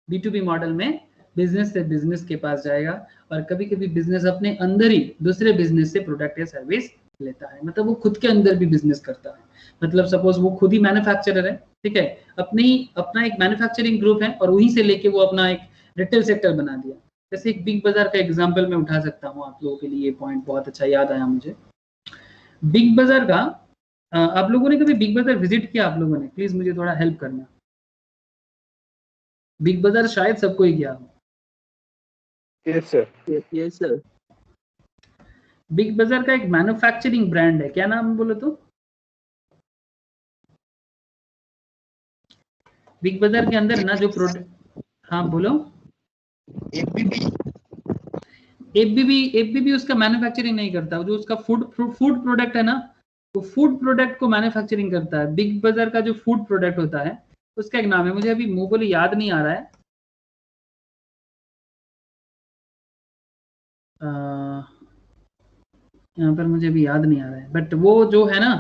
[SPEAKER 1] B2B मॉडल में बिजनेस से बिजनेस के पास जाएगा, और कभी कभी बिजनेस अपने अंदर ही दूसरे बिजनेस से प्रोडक्ट या सर्विस लेता है, मतलब वो खुद के अंदर भी बिजनेस करता है। मतलब सपोज वो खुद ही मैन्युफैक्चरर है, ठीक है, अपना एक मैन्युफैक्चरिंग ग्रुप है और वहीं से लेके वो अपना एक रिटेल सेक्टर बना दिया। जैसे एक बिग बाजार का एग्जांपल मैं उठा सकता हूँ आप लोगों के लिए, ये पॉइंट बहुत अच्छा याद आया मुझे। बिग बाजार का आप लोगों ने कभी बिग बाजार विजिट किया? आप लोगों ने प्लीज मुझे थोड़ा हेल्प करना। बिग बाजार शायद सबको ही गया हो।
[SPEAKER 4] Yes, sir.
[SPEAKER 3] Yes sir.
[SPEAKER 1] Big बाजार का एक मैन्युफैक्चरिंग ब्रांड है, क्या नाम बोलो तो? बिग बाजार के अंदर ना जो प्रोडक्ट, हाँ बोलो। एफबीबी उसका मैन्युफैक्चरिंग नहीं करता, जो उसका फूड प्रोडक्ट है ना, वो फूड प्रोडक्ट को मैन्युफैक्चरिंग करता है। बिग बाजार का जो फूड प्रोडक्ट होता है उसका एक नाम है, मुझे अभी मुंह बोले याद नहीं आ रहा है। यहाँ पर मुझे अभी याद नहीं आ रहा है, बट वो जो है ना,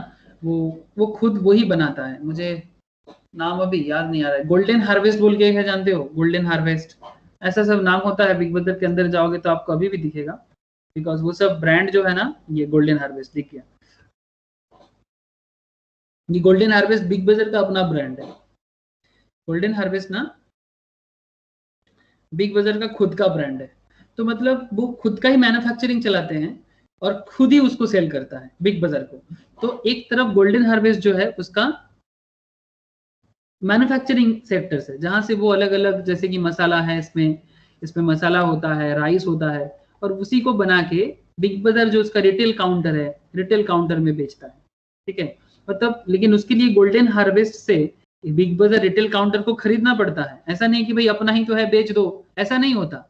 [SPEAKER 1] वो खुद वही बनाता है, मुझे नाम अभी याद नहीं आ रहा है। गोल्डन हार्वेस्ट बोल के है, जानते हो गोल्डन हार्वेस्ट? ऐसा सब नाम होता है। बिग बाजार के अंदर जाओगे तो आपको अभी भी दिखेगा, बिकॉज वो सब ब्रांड जो है ना, ये गोल्डन हार्वेस्ट दिख गया, ये गोल्डन हार्वेस्ट बिग बाजार का अपना ब्रांड है। गोल्डन हार्वेस्ट ना बिग बाजार का खुद का ब्रांड है। तो मतलब वो खुद का ही मैन्युफैक्चरिंग चलाते हैं और खुद ही उसको सेल करता है बिग बाजार को। तो एक तरफ गोल्डन हार्वेस्ट जो है उसका मैन्युफैक्चरिंग सेक्टर से, जहां से वो अलग अलग, जैसे कि मसाला है, इसमें मसाला होता है, राइस होता है, और उसी को बना के बिग बाजार जो उसका रिटेल काउंटर है, रिटेल काउंटर में बेचता है, ठीक है। मतलब लेकिन उसके लिए गोल्डन हार्वेस्ट से बिग बाजार रिटेल काउंटर को खरीदना पड़ता है। ऐसा नहीं कि भाई अपना ही तो है बेच दो, ऐसा नहीं होता।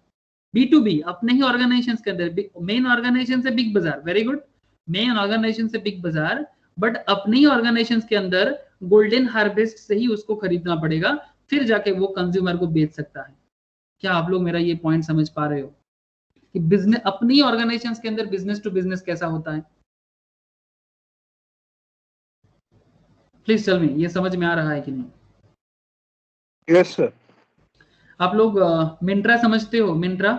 [SPEAKER 1] B2B अपने ही ऑर्गेनाइजेशन के अंदर, मेन ऑर्गेनाइजेशन से बिग बाजार, वेरी गुड, मेन ऑर्गेनाइजेशन से बिग बाजार, बट अपने ही ऑर्गेनाइजेशन के अंदर गोल्डन हार्वेस्ट से ही उसको खरीदना पड़ेगा, फिर जाके वो कंज्यूमर को बेच सकता है। क्या आप लोग मेरा ये पॉइंट समझ पा रहे हो कि बिजनेस अपनी ही ऑर्गेनाइजेशन के अंदर बिजनेस टू बिजनेस कैसा होता है? प्लीज टेल मी, ये समझ में आ रहा है कि नहीं?
[SPEAKER 4] Yes, sir.
[SPEAKER 1] आप लोग मिंत्रा समझते हो? मिंत्रा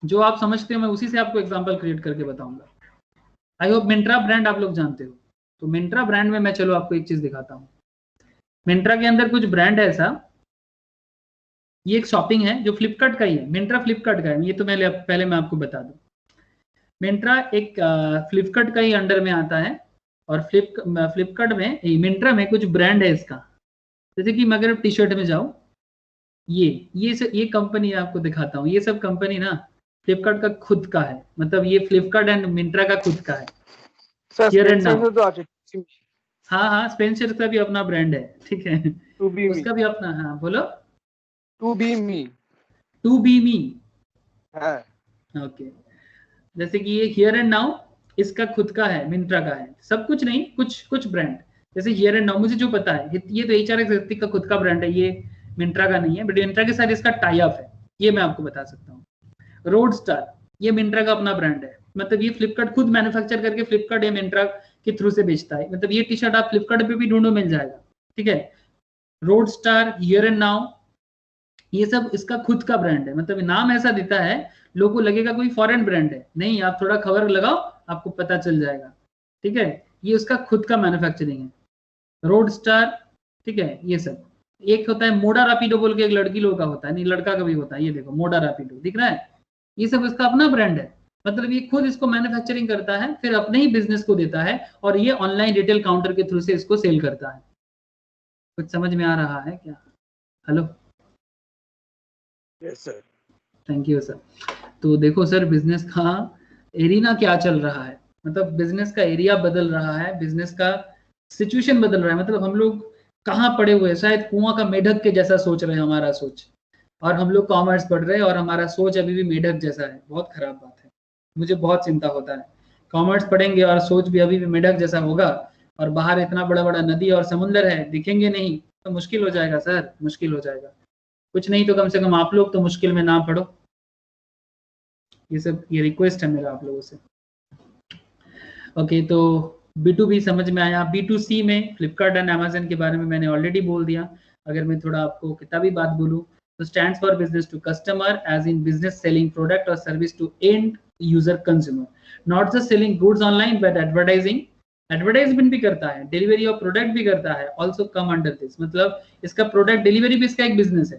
[SPEAKER 1] जो आप समझते हो मैं उसी से आपको एग्जांपल क्रिएट करके बताऊंगा। आई होप मिंत्रा ब्रांड आप लोग जानते हो। तो मिंत्रा ब्रांड में मैं चलो आपको एक चीज दिखाता हूँ। मिंत्रा के अंदर कुछ ब्रांड है ऐसा, ये एक शॉपिंग है जो फ्लिपकार्ट का ही है, मिंत्रा फ्लिपकार्ट का है, ये तो पहले मैं आपको बता दूं। मिंत्रा एक फ्लिपकार्ट का ही अंडर में आता है, और फ्लिपकार्ट में, मिंत्रा में कुछ ब्रांड है इसका। जैसे कि मैं अगर टी शर्ट में जाऊं, ये कंपनी आपको दिखाता हूँ, ये सब कंपनी ना फ्लिपकार्ट का खुद का है, मतलब ये फ्लिपकार्ट एंड मिंत्रा का खुद का है।
[SPEAKER 4] Sir,
[SPEAKER 1] Here and
[SPEAKER 4] Spencer
[SPEAKER 1] now.
[SPEAKER 4] से तो आते
[SPEAKER 1] हाँ हाँ, स्पेंसर का भी अपना ब्रांड है, ठीक है,
[SPEAKER 4] To be me.
[SPEAKER 1] उसका भी अपना, हाँ बोलो।
[SPEAKER 4] To be me.
[SPEAKER 1] To be me,
[SPEAKER 4] हाँ.
[SPEAKER 1] ओके। जैसे कि ये हियर एंड नाउ इसका खुद का है, मिंत्रा का है, सब कुछ नहीं, कुछ ब्रांड। जैसे हियर एंड नाउ मुझे जो पता है, ये तो HRX का खुद का ब्रांड है, ये मिंत्रा का नहीं है, बट मिंत्रा के साथ इसका टाई अप है, ये मैं आपको बता सकता हूँ। रोड स्टार, ये मिंत्रा का अपना ब्रांड है, मतलब ये फ्लिपकार्ट खुद मैन्युफैक्चर करके फ्लिपकार्ट या मिंत्रा के थ्रू से बेचता है। मतलब ये टी शर्ट आप फ्लिपकार्ट पे भी ढूंढो, मिल जाएगा, ठीक है। Road star, here and now, ये सब इसका खुद का ब्रांड है। मतलब नाम ऐसा देता है, लोगों को लगेगा कोई फॉरेन ब्रांड है, नहीं, आप थोड़ा खबर लगाओ आपको पता चल जाएगा, ठीक है। ये उसका खुद का मैन्युफैक्चरिंग है, रोड स्टार, ठीक है। ये सब एक होता है मोडा रैपिडो बोल के, एक लड़की लोगों का होता है, नहीं लड़का का भी होता है, ये देखो मोडा रैपिडो दिख रहा है, ये सब इसका अपना ब्रांड है। मतलब ये खुद इसको मैन्युफैक्चरिंग करता है, फिर अपने ही बिजनेस को देता है, और ये ऑनलाइन रिटेल काउंटर के थ्रू से इसको सेल करता है। कुछ समझ में आ रहा है क्या? Hello,
[SPEAKER 4] Yes, sir.
[SPEAKER 1] Thank you sir. तो देखो सर, बिजनेस का एरिया क्या चल रहा है, मतलब बिजनेस का एरिया बदल रहा है, बिजनेस का सिचुएशन बदल रहा है। मतलब हम लोग कहाँ पड़े हुए हैं, शायद कुआं का मेढक के जैसा सोच रहे हैं हमारा सोच, और हम लोग कॉमर्स पढ़ रहे हैं और हमारा सोच अभी भी मेढक जैसा है। बहुत खराब बात है, मुझे बहुत चिंता होता है। कॉमर्स पढ़ेंगे और सोच भी अभी भी मेढक जैसा होगा, और बाहर इतना बड़ा बड़ा नदी और समुंदर है, दिखेंगे नहीं, तो मुश्किल हो जाएगा सर, मुश्किल हो जाएगा। कुछ नहीं तो कम से कम आप लोग तो मुश्किल में ना पढ़ो। ये रिक्वेस्ट है मेरा आप लोगों से। ओके, तो B2B समझ में आया। B2C में फ्लिपकार्ट एंड अमेजन के बारे में मैंने ऑलरेडी बोल दिया। अगर मैं थोड़ा आपको किताबी बात बोलूँ तो stands for business to customer as in business selling product और service to end user consumer, not just selling goods online but advertising, advertisement भी करता है, डिलीवरी ऑफ प्रोडक्ट भी करता है, ऑल्सो कम अंडर दिस, मतलब इसका प्रोडक्ट डिलीवरी भी इसका एक बिजनेस है।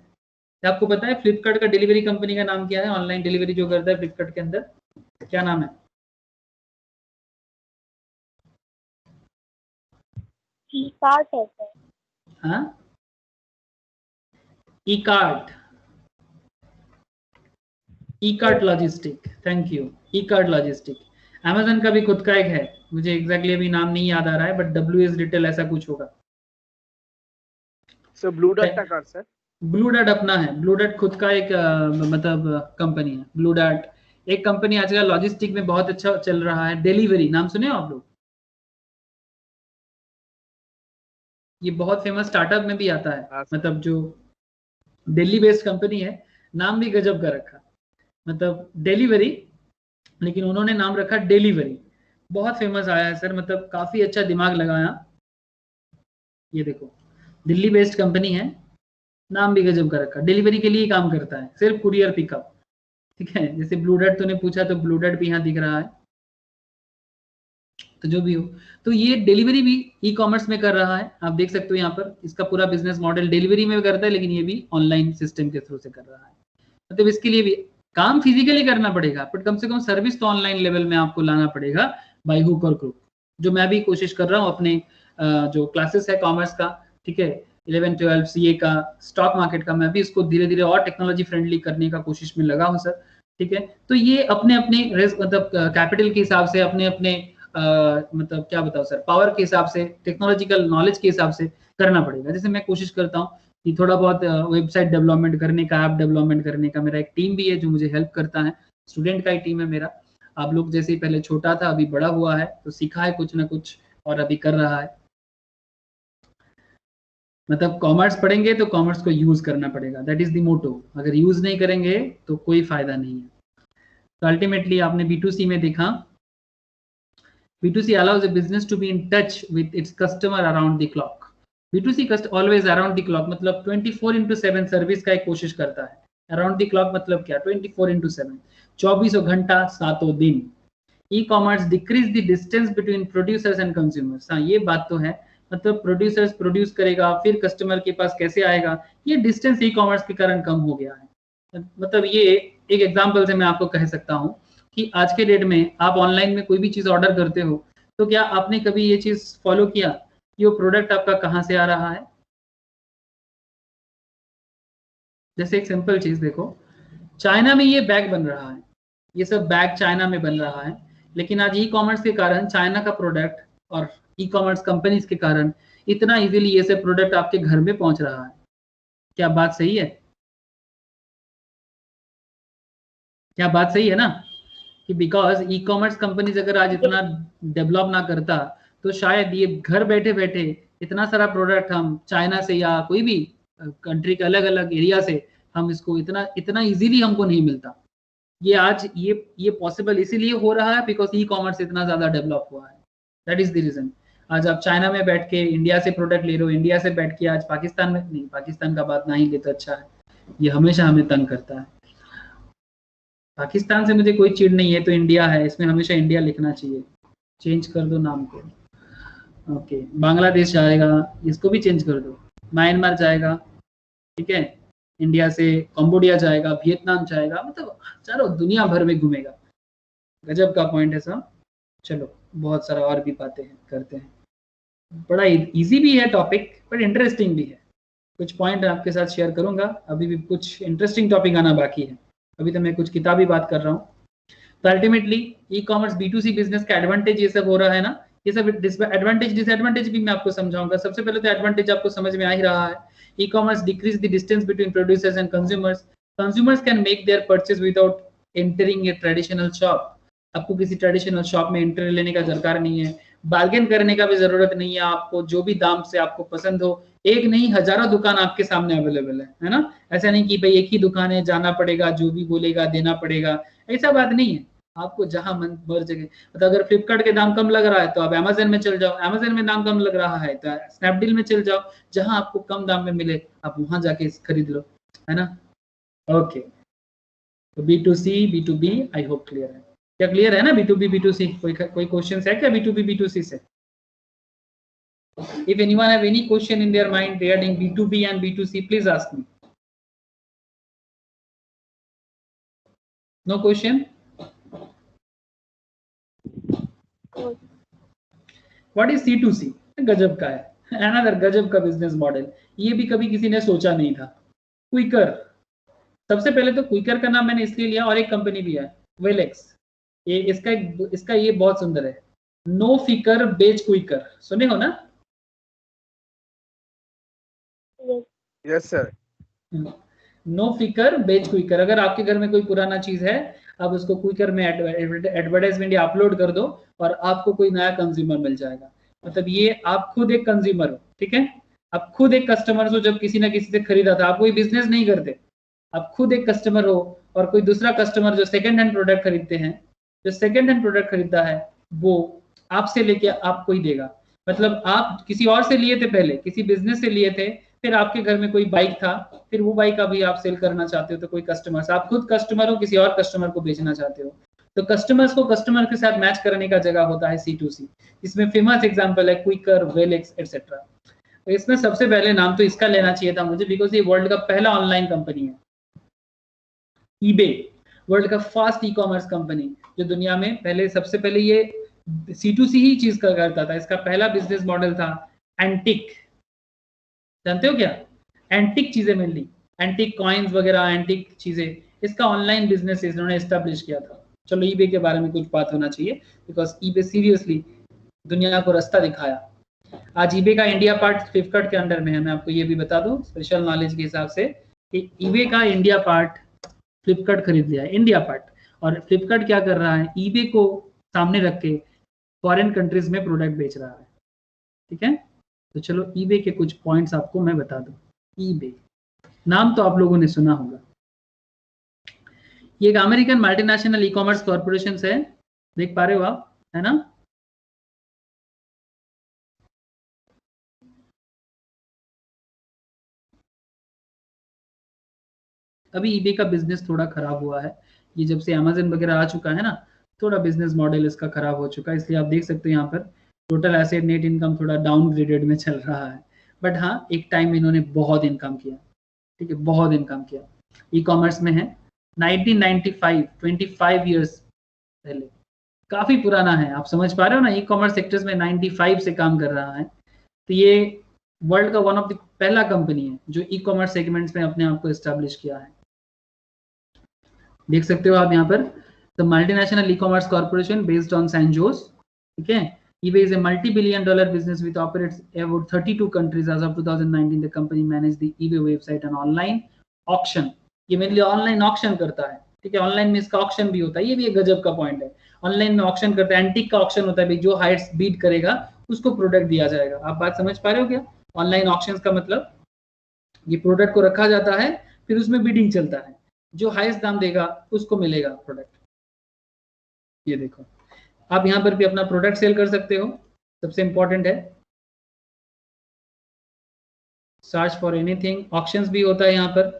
[SPEAKER 1] क्या आपको पता है फ्लिपकार्ट का डिलीवरी कंपनी का नाम क्या है? ऑनलाइन डिलीवरी जो करता है फ्लिपकार्ट के अंदर, क्या नाम है?
[SPEAKER 5] ई-कार्ट है सर।
[SPEAKER 1] हाँ, Ekart, Ekart logistic, thank you, Ekart logistic. Amazon का भी खुद का एक है, मुझे एग्जैक्टली अभी नाम नहीं याद आ रहा है, बट WS रिटेल ऐसा कुछ होगा।
[SPEAKER 4] सर ब्लू डॉट का कार्ड सर।
[SPEAKER 1] ब्लू डॉट अपना है, ब्लू डॉट खुद का एक मतलब कंपनी है। ब्लू डॉट एक कंपनी आजकल लॉजिस्टिक में बहुत अच्छा चल रहा है। डिलीवरी नाम सुने हो आप लोग? ये बहुत फेमस स्टार्टअप में भी आता है, मतलब जो दिल्ली बेस्ड कंपनी है, नाम भी गजब का रखा, मतलब डिलीवरी, लेकिन उन्होंने नाम रखा डिलीवरी। बहुत फेमस आया है सर, मतलब काफी अच्छा दिमाग लगाया। ये देखो दिल्ली बेस्ड कंपनी है, नाम भी गजब का रखा, डिलीवरी के लिए काम करता है, सिर्फ कुरियर पिकअप, ठीक है। जैसे ब्लू डॉट तूने पूछा तो ब्लू डॉट भी यहाँ दिख रहा है। तो जो भी हो, तो ये डिलीवरी भी ई कॉमर्स में कर रहा है, आप देख सकते हो यहाँ पर इसका पूरा बिजनेस मॉडल डिलीवरी में करता है, लेकिन ये भी ऑनलाइन सिस्टम के थ्रू से कर रहा है। मतलब इसके लिए भी काम फिजिकली करना पड़ेगा, बट कम से कम सर्विस तो ऑनलाइन लेवल में आपको लाना पड़ेगा बाय हुक और क्रुक, जो मैं भी कोशिश कर रहा हूँ अपने जो क्लासेस है कॉमर्स का, ठीक है, 11, 12 CA का, स्टॉक मार्केट का, मैं भी इसको धीरे धीरे और टेक्नोलॉजी फ्रेंडली करने का कोशिश में लगा हूँ सर, ठीक है। तो ये अपने अपने मतलब कैपिटल के हिसाब से, अपने अपने मतलब क्या बताओ सर, पावर के हिसाब से, टेक्नोलॉजिकल नॉलेज के हिसाब से करना पड़ेगा। जैसे मैं कोशिश करता हूँ कि थोड़ा बहुत वेबसाइट डेवलपमेंट करने का, ऐप डेवलपमेंट करने का, मेरा एक टीम भी है जो मुझे हेल्प करता है, स्टूडेंट का ही टीम है मेरा। आप लोग जैसे ही पहले छोटा था, अभी बड़ा हुआ है, तो सीखा है कुछ ना कुछ और अभी कर रहा है। मतलब कॉमर्स पढ़ेंगे तो कॉमर्स को यूज करना पड़ेगा, दैट इज द मोटो। अगर यूज नहीं करेंगे तो कोई फायदा नहीं है। तो अल्टीमेटली आपने B2C में देखा, B2C allows a business to be in touch with its customer around the clock. B2C always around the clock मतलब 24/7 सर्विस का एक कोशिश करता है। अराउंड द क्लॉक मतलब क्या? 24/7, 24 घंटा 7 दिन। E commerce decrease the distance between producers and consumers. हाँ, ये बात तो है, मतलब प्रोड्यूसर्स प्रोड्यूस करेगा, फिर कस्टमर के पास कैसे आएगा, ये डिस्टेंस ई कॉमर्स के कारण कम हो गया है। मतलब ये एक एग्जांपल से मैं आपको कह सकता हूँ कि आज के डेट में आप ऑनलाइन में कोई भी चीज ऑर्डर करते हो, तो क्या आपने कभी ये चीज फॉलो किया कि वो प्रोडक्ट आपका कहाँ से आ रहा है? जैसे एक सिंपल चीज देखो, चाइना में ये बैग बन रहा है, ये सब बैग चाइना में बन रहा है, लेकिन आज ई कॉमर्स के कारण चाइना का प्रोडक्ट और ई कॉमर्स कंपनीज के कारण इतना इजीली ये सब प्रोडक्ट आपके घर में पहुंच रहा है। क्या बात सही है? क्या बात सही है ना? कि बिकॉज ई कॉमर्स कंपनीज अगर आज इतना डेवलप ना करता, तो शायद ये घर बैठे बैठे इतना सारा प्रोडक्ट हम चाइना से या कोई भी कंट्री के अलग अलग एरिया से हम इसको इतना इतना इजीली हमको नहीं मिलता। ये आज ये पॉसिबल इसीलिए हो रहा है बिकॉज ई कॉमर्स इतना ज्यादा डेवलप हुआ है, दैट इज द रीजन। आज आप चाइना में बैठ के इंडिया से प्रोडक्ट ले रहे हो, इंडिया से बैठ के आज पाकिस्तान में, नहीं पाकिस्तान का बात ना ही ले तो अच्छा है, ये हमेशा हमें तंग करता है। पाकिस्तान से मुझे कोई चिढ़ नहीं है, तो इंडिया है, इसमें हमेशा इंडिया लिखना चाहिए। चेंज कर दो नाम को, ओके। बांग्लादेश जाएगा, इसको भी चेंज कर दो। म्यांमार जाएगा, ठीक है, इंडिया से कंबोडिया जाएगा, वियतनाम जाएगा, मतलब चारों दुनिया भर में घूमेगा। गजब का पॉइंट है साहब। चलो बहुत सारा और भी बातें करते हैं, बड़ा इजी भी है टॉपिक, बट इंटरेस्टिंग भी है। कुछ पॉइंट आपके साथ शेयर करूंगा, अभी भी कुछ इंटरेस्टिंग टॉपिक आना बाकी है, अभी तो मैं कुछ किताबी बात कर रहा हूँ। तो ultimately e commerce B2C business का एडवांटेज ये सब हो रहा है ना, ये सब एडवांटेज डिसएडवांटेज भी मैं आपको समझाऊंगा। सबसे पहले तो एडवांटेज आपको समझ में आ ही रहा है, e commerce decrease the distance between producers and consumers. Consumers can make their purchase without entering A traditional shop. आपको किसी ट्रेडिशनल शॉप में एंट्री लेने का दरकार नहीं है, बार्गेन करने का भी जरूरत नहीं है। आपको जो भी दाम से आपको पसंद हो, एक नहीं हजारों दुकान आपके सामने अवेलेबल है ना। ऐसा नहीं कि भाई एक ही दुकान है, जाना पड़ेगा, जो भी बोलेगा देना पड़ेगा, ऐसा बात नहीं है। आपको जहां मन मर जगह, मतलब अगर फ्लिपकार्ट के दाम कम लग रहा है तो आप अमेजन में चल जाओ, अमेजन में दाम कम लग रहा है तो स्नैपडील में चल जाओ, जहां आपको कम दाम में मिले आप वहां जाके खरीद लो, है ना। ओके, तो B2C B2B I hope clear है। क्या क्लियर है ना B2B B2C? कोई क्वेश्चन है क्या B2B B2C से? If anyone have any question in their mind regarding B2B and B2C, please ask me. No question? What is C2C? गजब का है, अनदर गजब का बिजनेस मॉडल। ये भी कभी किसी ने सोचा नहीं था। क्विकर, सबसे पहले तो क्विकर का नाम मैंने इसलिए लिया, और एक कंपनी भी है वेलेक्स, ये इसका ये बहुत सुंदर है, नो फिकर बेच क्विकर, सुने हो ना?
[SPEAKER 4] Yes sir.
[SPEAKER 1] नो फिकर बेच क्विकर। अगर आपके घर में कोई पुराना चीज है, आप उसको क्विकर में एडवर्टाइजमेंट या अपलोड कर दो और आपको कोई नया कंज्यूमर मिल जाएगा। मतलब ये आप खुद एक कंज्यूमर हो, ठीक है, आप खुद एक कस्टमर हो। जब किसी ना किसी से खरीदा था, आप कोई बिजनेस नहीं करते, आप खुद एक कस्टमर हो, और कोई दूसरा कस्टमर जो सेकंड हैंड प्रोडक्ट खरीदते हैं, जो सेकंड हैंड प्रोडक्ट खरीदता है वो आपसे लेके आपको ही देगा। मतलब आप किसी और से लिए थे, पहले किसी बिजनेस से लिए थे, फिर आपके घर में कोई बाइक था, फिर वो बाइक अभी आप सेल करना चाहते हो तो कोई कस्टमर से, आप खुद कस्टमर हो, किसी और कस्टमर को बेचना चाहते हो, तो कस्टमर्स को कस्टमर के साथ मैच करने का जगह होता है C2C। इसमें फेमस एग्जांपल है क्विकर, वेलेक्स एटसेट्रा। तो इसमें सबसे पहले नाम तो इसका लेना चाहिए था मुझे, बिकॉज ये वर्ल्ड का पहला ऑनलाइन कंपनी है। ईबे वर्ल्ड का फास्ट ई कॉमर्स कंपनी, जो दुनिया में पहले, सबसे पहले ये C2C ही चीज का करता था। इसका पहला बिजनेस मॉडल था एंटिक, जानते हो क्या? एंटिक चीजें मिलनी, एंटिक कॉइन्स वगैरह, एंटिक चीजें, इसका ऑनलाइन बिजनेस इन्होंने एस्टेब्लिश किया था। चलो ईबे के बारे में कुछ बात होना चाहिए, बिकॉज ईबे सीरियसली दुनिया को रास्ता दिखाया। आज ईबे का इंडिया पार्ट फ्लिपकार्ट के अंडर में है। मैं आपको ये भी बता दूं स्पेशल नॉलेज के हिसाब से कि ईबे का इंडिया पार्ट फ्लिपकार्ट खरीद लिया है, इंडिया पार्ट। और फ्लिपकार्ट क्या कर रहा है, ईबे को सामने रख के फॉरेन कंट्रीज में प्रोडक्ट बेच रहा है, ठीक है। तो चलो ईबे के कुछ पॉइंट्स आपको मैं बता दूं। ईबे नाम तो आप लोगों ने सुना होगा, ये एक American multinational e commerce corporation है, देख पा रहे हो आप, है ना? अभी ईबे का बिजनेस थोड़ा खराब हुआ है, ये जब से अमेज़न वगैरह आ चुका है ना, थोड़ा बिजनेस मॉडल इसका खराब हो चुका है, इसलिए आप देख सकते हो यहाँ पर टोटल एसेट नेट इनकम थोड़ा डाउनग्रेडेड में चल रहा है। बट हाँ, एक टाइम इन्होंने बहुत इनकम किया, ठीक है, बहुत इनकम किया। ई कॉमर्स में है 1995, 25 ईयर्स पहले, काफी पुराना है। आप समझ पा रहे हो ना, ई कॉमर्स सेक्टर्स में 95 से काम कर रहा है। तो ये वर्ल्ड का वन ऑफ द पहला कंपनी है जो ई कॉमर्स सेगमेंट्स में अपने आप को एस्टेब्लिश किया है। देख सकते हो आप यहाँ पर, the multinational e commerce corporation based on San Jose, ठीक है। eBay is a multi-billion dollar business with operates about 32 countries. As of 2019, the company managed the eBay website and online auction. ये मेनली ऑनलाइन ऑक्शन करता है, ठीक है। ऑनलाइन में इसका ऑक्शन भी होता है, ये भी एक गजब का पॉइंट है। ऑनलाइन में ऑक्शन करता है, एंटीक का ऑक्शन होता है भाई, जो हाईएस्ट बीट करेगा उसको प्रोडक्ट दिया जाएगा। आप बात समझ पा रहे हो क्या? ऑनलाइन ऑक्शन का मतलब ये प्रोडक्ट को रखा जाता है, फिर उसमें बिडिंग चलता है, जो हाईएस्ट दाम देगा उसको मिलेगा प्रोडक्ट। ये देखो, आप यहाँ पर भी अपना प्रोडक्ट सेल कर सकते हो। सबसे इंपॉर्टेंट है सर्च फॉर एनीथिंग, ऑक्शंस भी होता है यहाँ पर।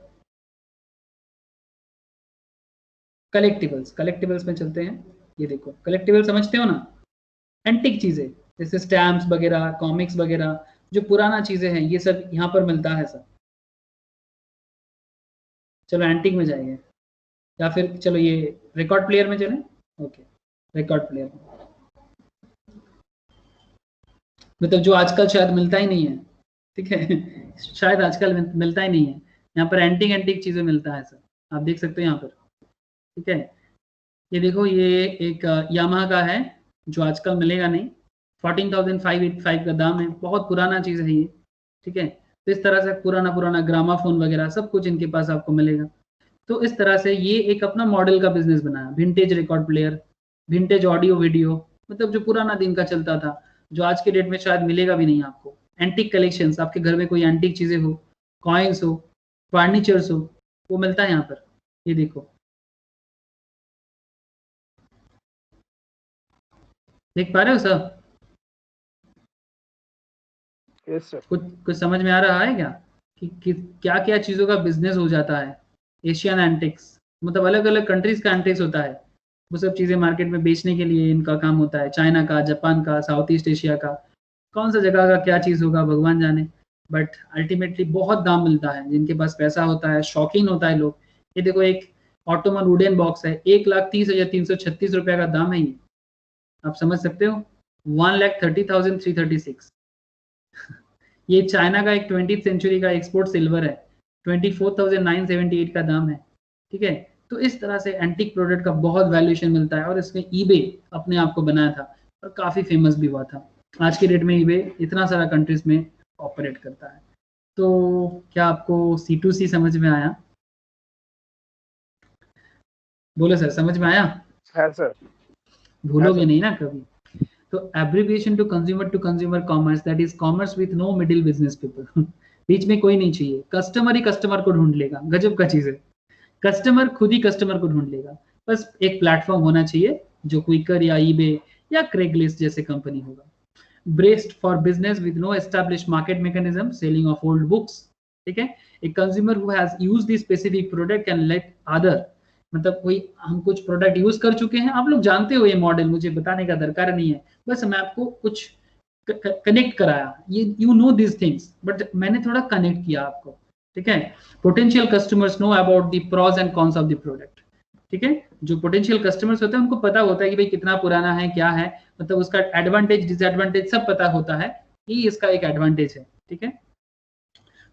[SPEAKER 1] कलेक्टिबल्स में चलते हैं। ये देखो, कलेक्टिबल समझते हो ना, एंटिक चीजें जैसे स्टैम्प्स वगैरह, कॉमिक्स वगैरह, जो पुराना चीजें हैं, ये सब यहाँ पर मिलता है सब। चलो एंटिक में जाएंगे, या फिर चलो ये रिकॉर्ड प्लेयर में चलें। ओके, रिकॉर्ड प्लेयर मतलब जो आजकल शायद मिलता ही नहीं है, ठीक है शायद आजकल मिलता ही नहीं है। यहाँ पर एंटिक चीजें मिलता है सर, आप देख सकते हो यहाँ पर, ठीक है। ये देखो, ये एक यामाहा का है जो आजकल मिलेगा नहीं, 14,585 का दाम है, बहुत पुराना चीज है ये, ठीक है। तो इस तरह से पुराना ग्रामाफोन वगैरह सब कुछ इनके पास आपको मिलेगा। तो इस तरह से ये एक अपना मॉडल का बिजनेस बनाया, vintage record player, vintage audio video, मतलब जो पुराना दिन का चलता था, जो आज के डेट में शायद मिलेगा भी नहीं आपको। एंटिक कलेक्शंस, आपके घर में कोई एंटिक चीजें हो, कॉइन्स हो, फर्नीचर्स हो, वो मिलता है यहाँ पर। ये देखो, देख पा रहे हो सर?
[SPEAKER 4] Yes sir.
[SPEAKER 1] कुछ समझ में आ रहा है क्या कि क्या क्या चीजों का बिजनेस हो जाता है एशियन एंटिक्स, मतलब अलग अलग कंट्रीज का एंटिक्स होता है, वो सब चीज़ें मार्केट में बेचने के लिए इनका काम होता है। चाइना का, जापान का, साउथ ईस्ट एशिया का, कौन सा जगह का क्या चीज़ होगा भगवान जाने, बट अल्टीमेटली बहुत दाम मिलता है। जिनके पास पैसा होता है, शौकीन होता है लोग। ये देखो एक ऑटोमन वुडन बॉक्स है, 1,30,336 रुपये का दाम है ये, आप समझ सकते हो, 1,30,336। ये चाइना का एक 20th सेंचुरी का एक्सपोर्ट सिल्वर है, 24,978 का दाम है। ठीक है, तो इस तरह से एंटीक प्रोडक्ट का बहुत वैल्यूएशन मिलता है, और इसमें ईबे अपने आप को बनाया था और काफ़ी फेमस भी हुआ था। आज के डेट में ईबे इतना सारा कंट्रीज में ऑपरेट करता है। तो क्या आपको C2C समझ में आया? बोलो सर, समझ में आया?
[SPEAKER 4] है सर।
[SPEAKER 1] भूलोगे नहीं ना कभी। तो abbreviation to consumer commerce, that is commerce with no middle business people. बीच में कोई नहीं चाहिए, कस्टमर ही कस्टमर को ढूंढ लेगा। गजब का चीज है, कस्टमर खुद ही कस्टमर को ढूंढ लेगा। बस एक प्लेटफॉर्म होना चाहिए जो क्विकर या ईबे या क्रेगलिस्ट जैसे कंपनी होगा। Braced for business with no established market mechanism, selling of old books. ठीक है, a consumer who has used this specific product can let other, मतलब कोई हम कुछ प्रोडक्ट यूज कर चुके हैं, आप लोग जानते हो ये मॉडल, मुझे बताने का दरकार नहीं है, बस मैं आपको कुछ कनेक्ट कराया। ये you know this things, but मैंने थोड़ा कनेक्ट किया आपको। ठीक है, potential customers know about the pros and cons of the product. ठीक है, जो पोटेंशियल कस्टमर्स होते हैं उनको पता होता है कि भाई कितना पुराना है, क्या है, मतलब उसका एडवांटेज डिसएडवांटेज सब पता होता है, ये इसका एक एडवांटेज है। ठीक है,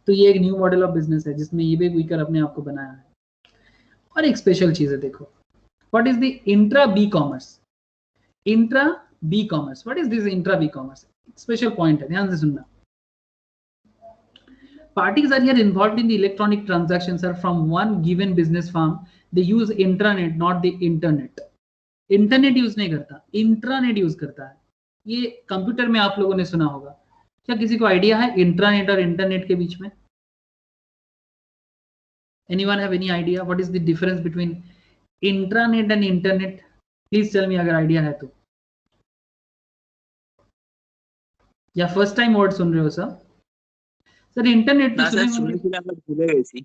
[SPEAKER 1] तो ये एक न्यू मॉडल ऑफ बिजनेस है जिसमें ईबे क्विकर अपने आप को बनाया है। और एक स्पेशल चीज है, देखो, what is the intra B commerce? Intra B commerce, what is this intra B commerce? Special point है, ध्यान से सुनना। Parties are here involved in the electronic transactions are from one given business firm. They use intranet, not the internet. Internet use नहीं करता, इंट्रानेट यूज करता है। ये कंप्यूटर में आप लोगों ने सुना होगा। क्या किसी को आइडिया है इंट्रानेट और इंटरनेट के बीच में? Anyone have any idea what is the difference between intranet and internet? Please tell me अगर आइडिया है तो, या फर्स्ट टाइम वर्ड सुन रहे हो सर? सर इंटरनेट तो सुने,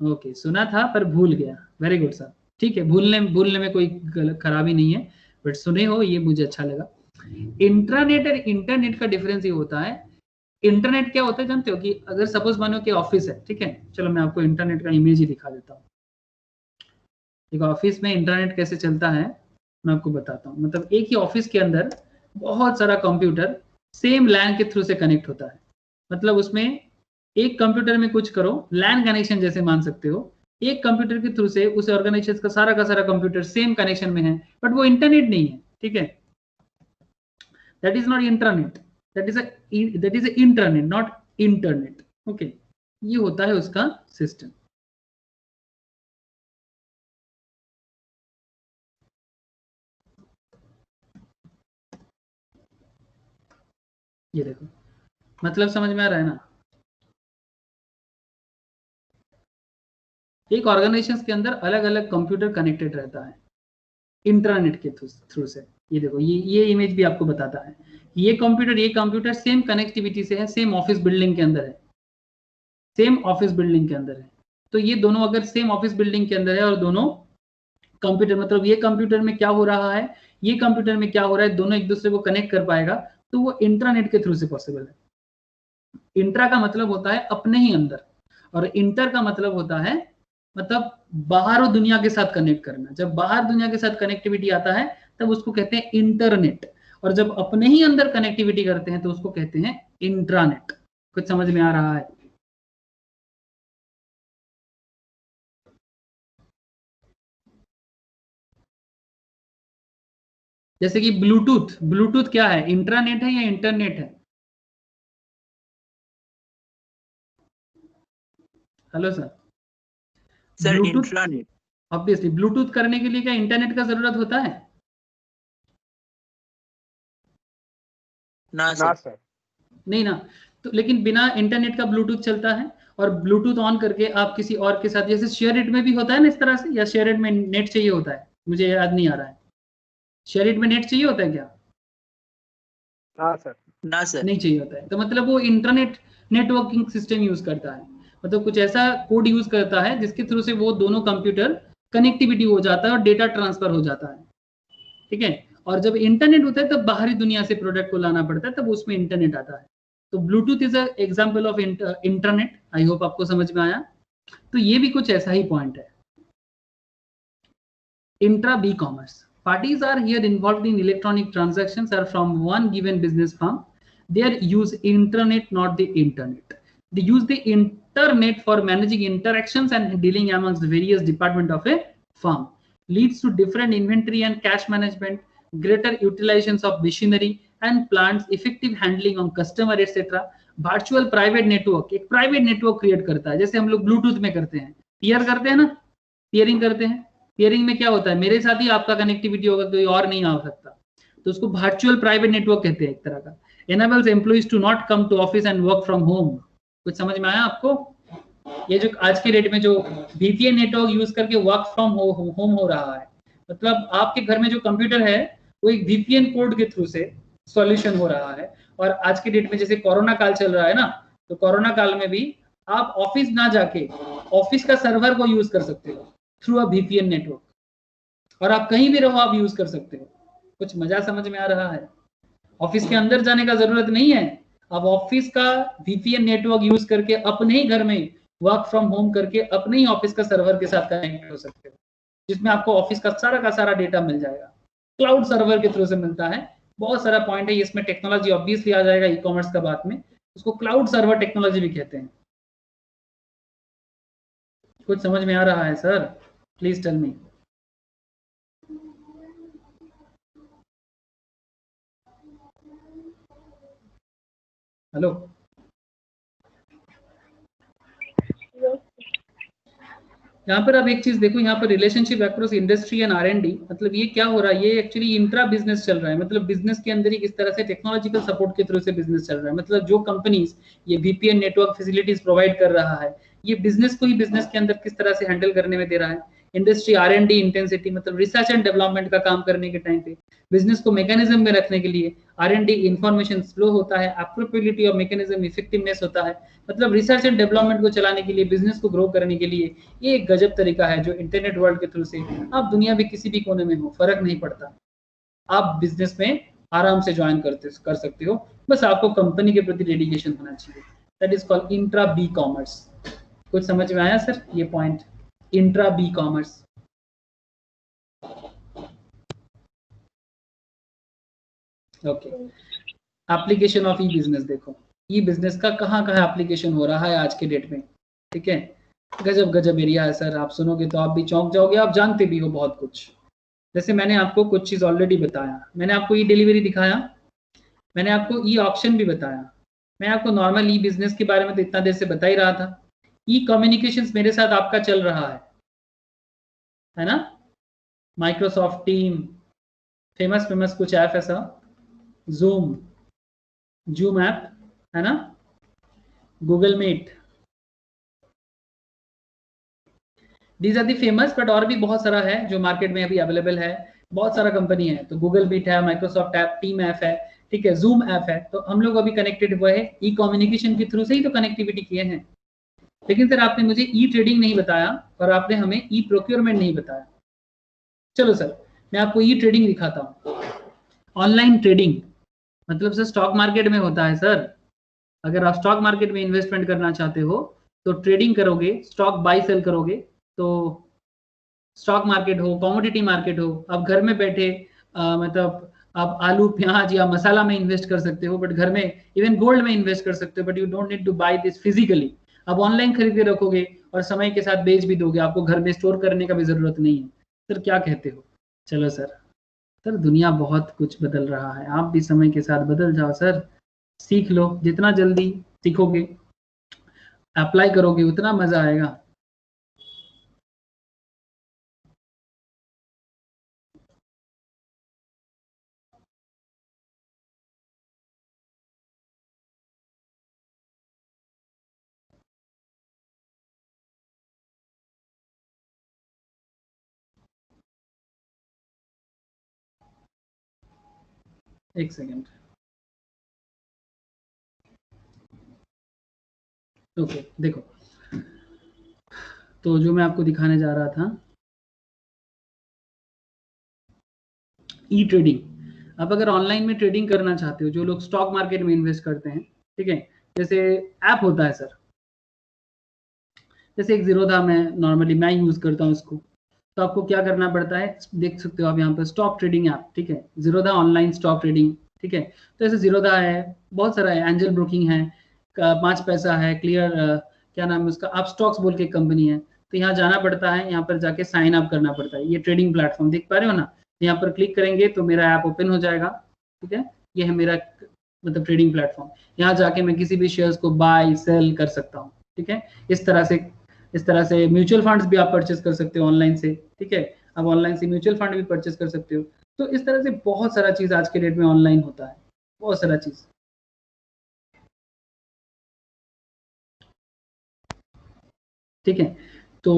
[SPEAKER 1] ओके सुना था पर भूल गया। वेरी गुड सर, ठीक है, भूलने में कोई खराबी नहीं है, बट सुने हो ये मुझे अच्छा लगा। इंट्रानेट और इंटरनेट का डिफरेंस ये होता है, इंटरनेट क्या होता है जानते हो कि अगर सपोज मानो कि ऑफिस है, ठीक है, चलो मैं आपको इंटरनेट का इमेज ही दिखा देता हूँ। एक ऑफिस में इंटरनेट कैसे चलता है मैं आपको बताता हूँ। मतलब एक ही ऑफिस के अंदर बहुत सारा कंप्यूटर सेम लैन के थ्रू से कनेक्ट होता है। मतलब उसमें एक कंप्यूटर में कुछ करो, लैन कनेक्शन जैसे मान सकते हो, एक कंप्यूटर के थ्रू से उस ऑर्गेनाइजेशन का सारा कंप्यूटर सेम कनेक्शन में है, बट वो इंटरनेट नहीं है। ठीक है, that is not internet, that is a internet, not internet. Okay, ये होता है उसका सिस्टम। ये देखो, मतलब समझ में आ रहा है ना? एक ऑर्गेनाइजेशन के अंदर अलग अलग कंप्यूटर कनेक्टेड रहता है इंटरनेट के थ्रू से। ये देखो, ये इमेज भी आपको बताता है ये कंप्यूटर सेम कनेक्टिविटी से है, सेम ऑफिस बिल्डिंग के अंदर है, सेम ऑफिस बिल्डिंग के अंदर है। तो ये दोनों अगर सेम ऑफिस बिल्डिंग के अंदर है और दोनों कंप्यूटर, मतलब ये कंप्यूटर में क्या हो रहा है, ये कंप्यूटर में क्या हो रहा है, दोनों एक दूसरे को कनेक्ट कर पाएगा, तो वो इंटरनेट के थ्रू से पॉसिबल है। इंट्रा का मतलब होता है अपने ही अंदर, और इंटर का मतलब होता है मतलब बाहर दुनिया के साथ कनेक्ट करना। जब बाहर दुनिया के साथ कनेक्टिविटी आता है तब उसको कहते हैं इंटरनेट, और जब अपने ही अंदर कनेक्टिविटी करते हैं तो उसको कहते हैं इंट्रानेट। कुछ समझ में आ रहा है? जैसे कि ब्लूटूथ क्या है, इंट्रानेट है या इंटरनेट है? Hello sir, Bluetooth obviously, Bluetooth करने के लिए क्या इंटरनेट का जरूरत होता है?
[SPEAKER 3] ना सर,
[SPEAKER 1] नहीं ना। तो लेकिन बिना इंटरनेट का ब्लूटूथ चलता है, और ब्लूटूथ ऑन करके आप किसी और के साथ, जैसे शेयर इट में भी होता है ना इस तरह से, या शेयर इट में नेट चाहिए होता है, मुझे याद नहीं आ रहा है, शेयर इट में नेट चाहिए होता है क्या?
[SPEAKER 4] हाँ सर।
[SPEAKER 3] ना सर,
[SPEAKER 1] नहीं चाहिए होता है। तो मतलब वो इंटरनेट नेटवर्किंग सिस्टम यूज करता है। मतलब कुछ ऐसा कोड यूज करता है जिसके थ्रू से वो दोनों कंप्यूटर कनेक्टिविटी हो जाता है और डेटा ट्रांसफर हो जाता है, ठीक है। और जब इंटरनेट होता है तब बाहरी दुनिया से प्रोडक्ट को लाना पड़ता है, तब उसमें इंटरनेट आता है। तो Bluetooth is example of internet. I hope आपको समझ में आया। तो ये भी कुछ ऐसा ही पॉइंट है। Intra B commerce, parties are here involved in electronic transactions are from one given business firm. They use internet, not the internet. They use the internet for managing interactions and dealing amongst various departments of a firm. Leads to different inventory and cash management, greater utilizations of machinery and plants, effective handling on customer etc. Virtual private network, एक private network create करता है, जैसे हम लोग ब्लूटूथ में करते हैं, पेयर करते हैं ना, पेयरिंग करते हैं। पेयरिंग में क्या होता है, मेरे साथ ही आपका कनेक्टिविटी होगा, कोई और नहीं आ सकता, तो उसको वर्चुअल प्राइवेट नेटवर्क कहते हैं एक तरह का। enables employees to not come to office and work from home। कुछ समझ में आया आपको? ये जो आज के डेट में जो VPN नेटवर्क यूज करके वर्क फ्रॉम होम हो रहा है, मतलब आपके घर में जो कंप्यूटर है वो एक VPN कोड के थ्रू से सॉल्यूशन हो रहा है। और आज के डेट में जैसे कोरोना काल चल रहा है ना, तो कोरोना काल में भी आप ऑफिस ना जाके ऑफिस का सर्वर को यूज कर सकते हो थ्रू अ VPN नेटवर्क, और आप कहीं भी रहो आप यूज कर सकते हो। कुछ मजा समझ में आ रहा है? ऑफिस के अंदर जाने का जरूरत नहीं है, आप ऑफिस का VPN नेटवर्क यूज करके अपने ही घर में वर्क फ्रॉम होम करके अपने ही ऑफिस का सर्वर के साथ कनेक्ट हो सकते हो, जिसमें आपको ऑफिस का सारा डेटा मिल जाएगा। क्लाउड सर्वर के थ्रू से मिलता है। बहुत सारा पॉइंट है, इसमें टेक्नोलॉजी ऑब्वियसली आ जाएगा ई कॉमर्स का बात में, उसको क्लाउड सर्वर टेक्नोलॉजी भी कहते हैं। कुछ समझ में आ रहा है sir? Please tell me. Hello, यहाँ पर आप एक चीज देखो, यहाँ पर relationship across industry and R&D, मतलब ये क्या हो रहा है, ये एक्चुअली इंट्रा बिजनेस चल रहा है। मतलब बिजनेस के अंदर ही किस तरह से टेक्नोलॉजिकल सपोर्ट के थ्रू से बिजनेस चल रहा है। मतलब जो कंपनीज ये VPN नेटवर्क फैसिलिटीज प्रोवाइड कर रहा है, ये बिजनेस को ही बिजनेस के अंदर किस तरह से हैंडल करने में दे रहा है। इंडस्ट्री R&D इंटेंसिटी, मतलब रिसर्च एंड डेवलपमेंट का काम करने के टाइम पे बिजनेस को मैकेनिज्म में रखने के लिए R&D इंफॉर्मेशन फ्लो होता है, एप्रोप्रिएबिलिटी ऑफ मैकेनिज्म इफेक्टिवनेस होता है। मतलब रिसर्च एंड डेवलपमेंट को चलाने के लिए, बिजनेस को ग्रो करने के लिए ये एक गजब तरीका है जो इंटरनेट वर्ल्ड के थ्रू से आप दुनिया में किसी भी कोने में हो, फर्क नहीं पड़ता, आप बिजनेस में आराम से ज्वाइन कर सकते हो। बस आपको कंपनी के प्रति डेडिकेशन होना चाहिए। That is called intra B commerce. कुछ समझ में आया सर ये point? Intra B commerce. Okay, application of e business देखो, ई बिजनेस का कहाँ कहाँ एप्लीकेशन हो रहा है आज के डेट में, ठीक है। गजब गजब एरिया है सर, आप सुनोगे तो आप भी चौंक जाओगे, आप जानते भी हो बहुत कुछ। जैसे मैंने आपको कुछ चीज ऑलरेडी बताया, मैंने आपको ई डिलीवरी दिखाया, मैंने आपको ई ऑप्शन भी बताया, मैं आपको नॉर्मल ई बिजनेस के बारे में तो इतना देर से बता ही रहा था। ई कम्युनिकेशंस मेरे साथ आपका चल रहा है ना। माइक्रोसॉफ्ट टीम, फेमस फेमस कुछ ऐप ऐसा, जूम, जूम ऐप है ना, Google Meet, these are the famous. But और भी बहुत सारा है जो मार्केट में अभी अवेलेबल है, बहुत सारा कंपनी है। तो गूगल मीट है, माइक्रोसॉफ्ट ऐप, टीम ऐप है, ठीक है, जूम ऐप है। तो हम लोग अभी कनेक्टेड हुए हैं ई कम्युनिकेशन के थ्रू से ही तो कनेक्टिविटी किए हैं। लेकिन सर आपने मुझे ई ट्रेडिंग नहीं बताया और आपने हमें ई प्रोक्योरमेंट नहीं बताया। चलो सर मैं आपको ई ट्रेडिंग दिखाता हूँ। ऑनलाइन ट्रेडिंग मतलब सर स्टॉक मार्केट में होता है सर। अगर आप स्टॉक मार्केट में इन्वेस्टमेंट करना चाहते हो तो ट्रेडिंग करोगे, स्टॉक बाई सेल करोगे। तो स्टॉक मार्केट हो, कमोडिटी मार्केट हो, आप घर में बैठे मतलब आप आलू प्याज या मसाला में इन्वेस्ट कर सकते हो, बट घर में इवन गोल्ड में इन्वेस्ट कर सकते हो, but you don't need to buy this physically. आप ऑनलाइन खरीद के रखोगे और समय के साथ बेच भी दोगे, आपको घर में स्टोर करने का भी जरूरत नहीं है। सर क्या कहते हो? चलो सर, सर दुनिया बहुत कुछ बदल रहा है, आप भी समय के साथ बदल जाओ सर, सीख लो। जितना जल्दी सीखोगे, अप्लाई करोगे, उतना मजा आएगा। एक सेकेंड। ओके देखो, तो जो मैं आपको दिखाने जा रहा था, ई ट्रेडिंग। आप अगर ऑनलाइन में ट्रेडिंग करना चाहते हो, जो लोग स्टॉक मार्केट में इन्वेस्ट करते हैं, ठीक है, जैसे ऐप होता है सर, जैसे एक जीरोधा में नॉर्मली मैं यूज करता हूँ इसको, तो आपको क्या करना पड़ता है, देख सकते हो आप यहाँ पर स्टॉक ट्रेडिंग ऐप, ठीक है, जीरोधा ऑनलाइन स्टॉक ट्रेडिंग, ठीक है। तो ऐसे जीरोधा है, बहुत सारा है, एंजल ब्रोकिंग है, 5 पैसा है, क्लियर क्या नाम है उसका, आप स्टॉक्स बोल के कंपनी है। तो यहाँ जाना पड़ता है, यहाँ पर जाके साइन अप करना पड़ता है। ये ट्रेडिंग प्लेटफॉर्म देख पा रहे हो ना, यहाँ पर क्लिक करेंगे तो मेरा ऐप ओपन हो जाएगा, ठीक है। ये है मेरा मतलब ट्रेडिंग प्लेटफॉर्म। यहाँ जाके मैं किसी भी शेयर्स को बाय सेल कर सकता हूँ, ठीक है। इस तरह से म्यूचुअल फंड्स भी आप परचेस कर सकते हो ऑनलाइन से, ठीक है। आप ऑनलाइन से म्यूचुअल फंड भी परचेस कर सकते हो। तो इस तरह से बहुत सारा चीज आज के डेट में ऑनलाइन होता है, बहुत सारा चीज, ठीक है। तो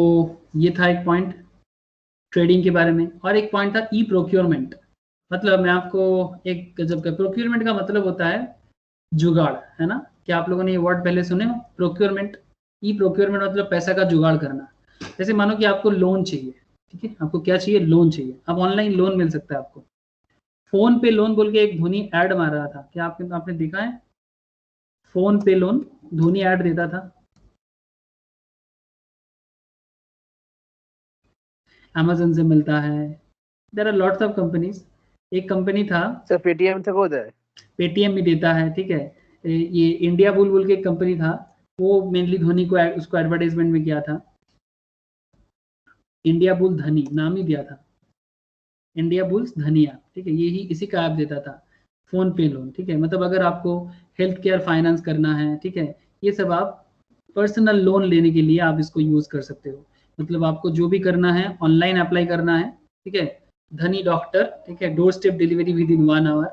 [SPEAKER 1] ये था एक पॉइंट ट्रेडिंग के बारे में, और एक पॉइंट था ई प्रोक्योरमेंट। मतलब मैं आपको एक गजब का, प्रोक्योरमेंट का मतलब होता है जुगाड़, है ना। क्या आप लोगों ने ये वर्ड पहले सुने हो, प्रोक्योरमेंट? ई प्रोक्योरमेंट मतलब पैसा का जुगाड़ करना। जैसे मानो कि आपको लोन चाहिए, ठीक है, आपको क्या चाहिए, लोन चाहिए। अब ऑनलाइन लोन मिल सकता है आपको, फोन पे लोन बोल के एक धोनी ऐड मार रहा था, क्या आपने देखा है? फोन पे लोन, धोनी ऐड देता था। अमेजन से मिलता है, there are lots of companies. एक कंपनी था,
[SPEAKER 4] सर पेटीएम से बोल है,
[SPEAKER 1] पेटीएम भी देता है, ठीक है। ये इंडिया बुल बोल के एक कंपनी था, वो मेनली धोनी को उसको एडवर्टाइजमेंट में किया था। इंडिया बुल धनी नाम ही दिया था, इंडिया बुल्स धनिया, ठीक है, यही इसी का ऐप देता था। फोन पे लोन, ठीक है, मतलब अगर आपको हेल्थ केयर फाइनेंस करना है, ठीक है, ये सब आप पर्सनल लोन लेने के लिए आप इसको यूज कर सकते हो। मतलब आपको जो भी करना है ऑनलाइन अप्लाई करना है, ठीक है, धनी डॉक्टर, ठीक है, door step delivery within 1 hour.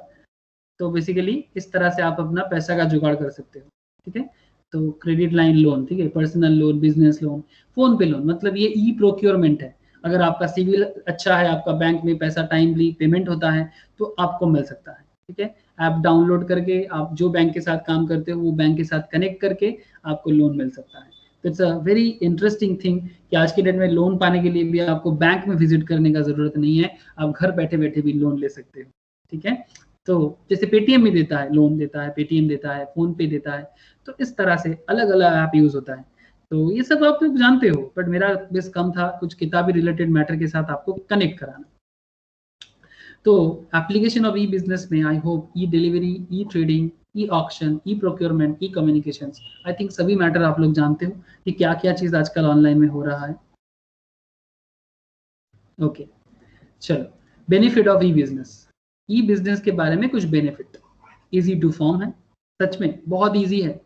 [SPEAKER 1] तो बेसिकली इस तरह से आप अपना पैसा का जुगाड़ कर सकते हो, ठीक है। तो क्रेडिट लाइन लोन, ठीक है, personal loan, business loan, phone पे लोन, मतलब ये ई प्रोक्योरमेंट है। अगर आपका सिविल अच्छा है, आपका बैंक में पैसा टाइमली पेमेंट होता है, तो आपको मिल सकता है, ठीक है। ऐप डाउनलोड करके आप जो बैंक के साथ काम करते हो वो बैंक के साथ कनेक्ट करके आपको लोन मिल सकता है। तो it's a very interesting thing कि आज के डेट में लोन पाने के लिए भी आपको बैंक में विजिट करने का जरूरत नहीं है, आप घर बैठे बैठे भी लोन ले सकते हो, ठीक है। तो जैसे पेटीएम भी देता है, लोन देता है, पेटीएम देता है, फोन पे देता है। तो इस तरह से अलग अलग ऐप यूज होता है। तो ये सब आप लोग जानते हो, बट मेरा बेस कम था कुछ किताबी रिलेटेड मैटर के साथ आपको कनेक्ट कराना। तो एप्लीकेशन ऑफ ई बिजनेस में I hope E delivery, e trading, e auction, e procurement, E communication, I think सभी मैटर आप लोग जानते हो कि क्या क्या चीज आजकल ऑनलाइन में हो रहा है। ओके, चलो, benefit of e business. E business के बारे में कुछ बेनिफिट, इजी टू फॉर्म है, सच में बहुत इजी है।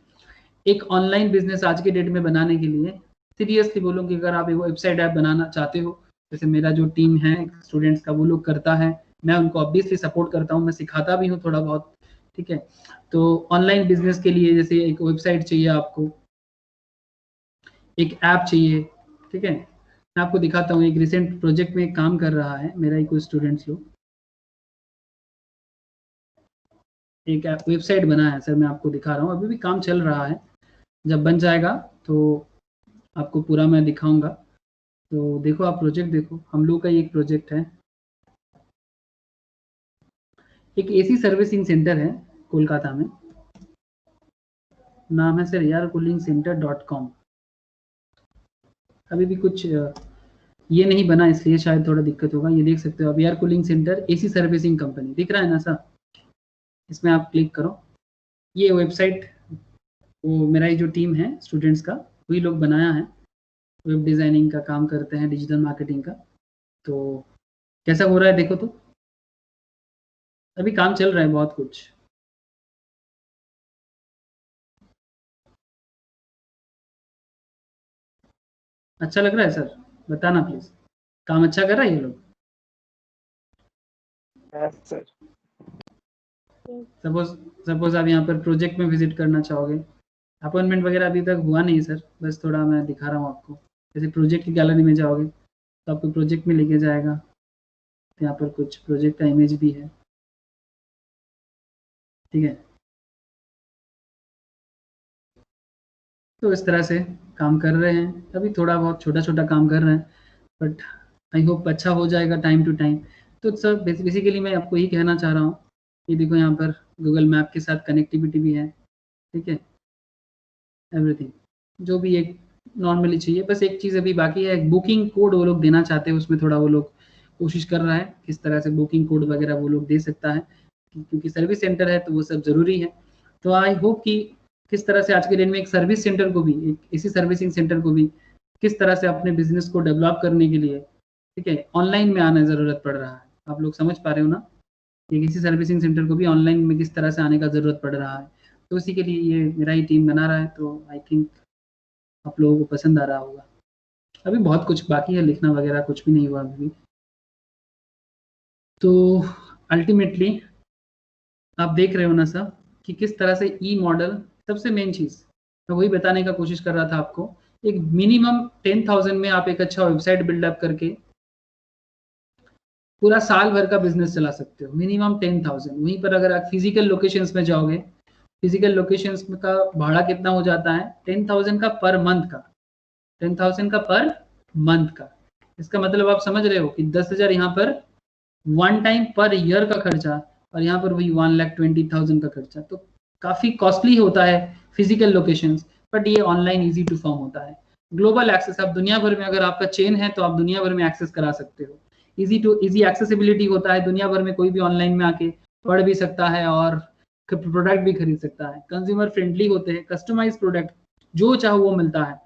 [SPEAKER 1] एक ऑनलाइन बिजनेस आज के डेट में बनाने के लिए, सीरियसली बोलूँ कि अगर आप एक वेबसाइट ऐप बनाना चाहते हो, जैसे मेरा जो टीम है स्टूडेंट्स का, वो लोग करता है, मैं उनको ऑब्वियसली सपोर्ट करता हूँ, मैं सिखाता भी हूँ थोड़ा बहुत, ठीक है। तो ऑनलाइन बिजनेस के लिए जैसे एक वेबसाइट चाहिए आपको, एक ऐप चाहिए, ठीक है। मैं आपको दिखाता हूँ, एक रिसेंट प्रोजेक्ट में काम कर रहा है मेरा ही कुछ स्टूडेंट्स लोग, एक ऐप वेबसाइट बना है सर, मैं आपको दिखा रहा हूँ, अभी भी काम चल रहा है, जब बन जाएगा तो आपको पूरा मैं दिखाऊंगा। तो देखो, आप प्रोजेक्ट देखो, हम लोग का एक प्रोजेक्ट है, एक एसी सर्विसिंग सेंटर है कोलकाता में, नाम है सर aircoolingcenter.com। अभी भी कुछ ये नहीं बना, इसलिए शायद थोड़ा दिक्कत होगा। ये देख सकते हो आप, air cooling centre AC servicing company, दिख रहा है ना सर, इसमें आप क्लिक करो। ये वेबसाइट वो मेरा ही जो टीम है स्टूडेंट्स का, वही लोग बनाया है, वेब डिज़ाइनिंग का काम करते हैं, डिजिटल मार्केटिंग का। तो कैसा हो रहा है देखो, तो अभी काम चल रहा है बहुत कुछ। अच्छा लग रहा है सर, बताना प्लीज, काम अच्छा कर रहा है ये लोग?
[SPEAKER 4] Yes sir.
[SPEAKER 1] सपोज सपोज आप यहाँ पर प्रोजेक्ट में विजिट करना चाहोगे, अपॉइंटमेंट वगैरह अभी तक हुआ नहीं सर, बस थोड़ा मैं दिखा रहा हूँ आपको। जैसे प्रोजेक्ट की गैलरी में जाओगे तो आपको प्रोजेक्ट में लेके जाएगा, तो यहाँ पर कुछ प्रोजेक्ट का इमेज भी है, ठीक है। तो इस तरह से काम कर रहे हैं, अभी थोड़ा बहुत छोटा छोटा काम कर रहे हैं, बट आई होप अच्छा हो जाएगा टाइम टू टाइम। तो सर बेसिकली मैं आपको यही कहना चाह रहा हूँ कि देखो यहाँ पर गूगल मैप के साथ कनेक्टिविटी भी है, ठीक है, एवरीथिंग जो भी एक नॉर्मली चाहिए। बस एक चीज़ अभी बाकी है, बुकिंग कोड वो लोग देना चाहते हैं, उसमें थोड़ा वो लोग कोशिश कर रहा है किस तरह से बुकिंग कोड वगैरह वो लोग दे सकता है, क्योंकि सर्विस सेंटर है तो वो सब ज़रूरी है। तो आई होप कि किस तरह से आज के दिन में एक सर्विस सेंटर को भी, एक इसी सर्विसिंग सेंटर को भी किस तरह से अपने बिजनेस को डेवलप करने के लिए, ठीक है, ऑनलाइन में आना ज़रूरत पड़ रहा है। आप लोग समझ पा रहे हो ना कि किसी सर्विसिंग सेंटर को भी ऑनलाइन में किस तरह से आने का ज़रूरत पड़ रहा है। तो इसी के लिए ये मेरा ही टीम बना रहा है, तो आई थिंक आप लोगों को पसंद आ रहा होगा। अभी बहुत कुछ बाकी है लिखना वगैरह, कुछ भी नहीं हुआ अभी। तो अल्टीमेटली आप देख रहे हो ना सर कि किस तरह से ई मॉडल, सबसे मेन चीज़ मैं वही बताने का कोशिश कर रहा था आपको, एक मिनिमम 10,000 में आप एक अच्छा वेबसाइट बिल्डअप करके पूरा साल भर का बिजनेस चला सकते हो, मिनिमम 10,000। वहीं पर अगर आप फिजिकल लोकेशंस में जाओगे, फिजिकल लोकेशंस का भाड़ा कितना हो जाता है, 10,000 का पर मंथ का, 10,000 का पर मंथ का। इसका मतलब आप समझ रहे हो कि 10,000 यहाँ पर वन टाइम पर ईयर का खर्चा, और यहाँ पर वही 1,20,000 का खर्चा। तो काफ़ी कॉस्टली होता है फिजिकल लोकेशंस, बट ये ऑनलाइन इजी टू फॉर्म होता है। ग्लोबल एक्सेस, आप दुनिया भर में अगर आपका चेन है तो आप दुनिया भर में एक्सेस करा सकते हो। इजी एक्सेसिबिलिटी होता है, दुनिया भर में कोई भी ऑनलाइन में आके पढ़ भी सकता है और प्रोडक्ट भी खरीद सकता है। कंज्यूमर फ्रेंडली होते हैं, कस्टमाइज प्रोडक्ट जो चाहो वो मिलता है।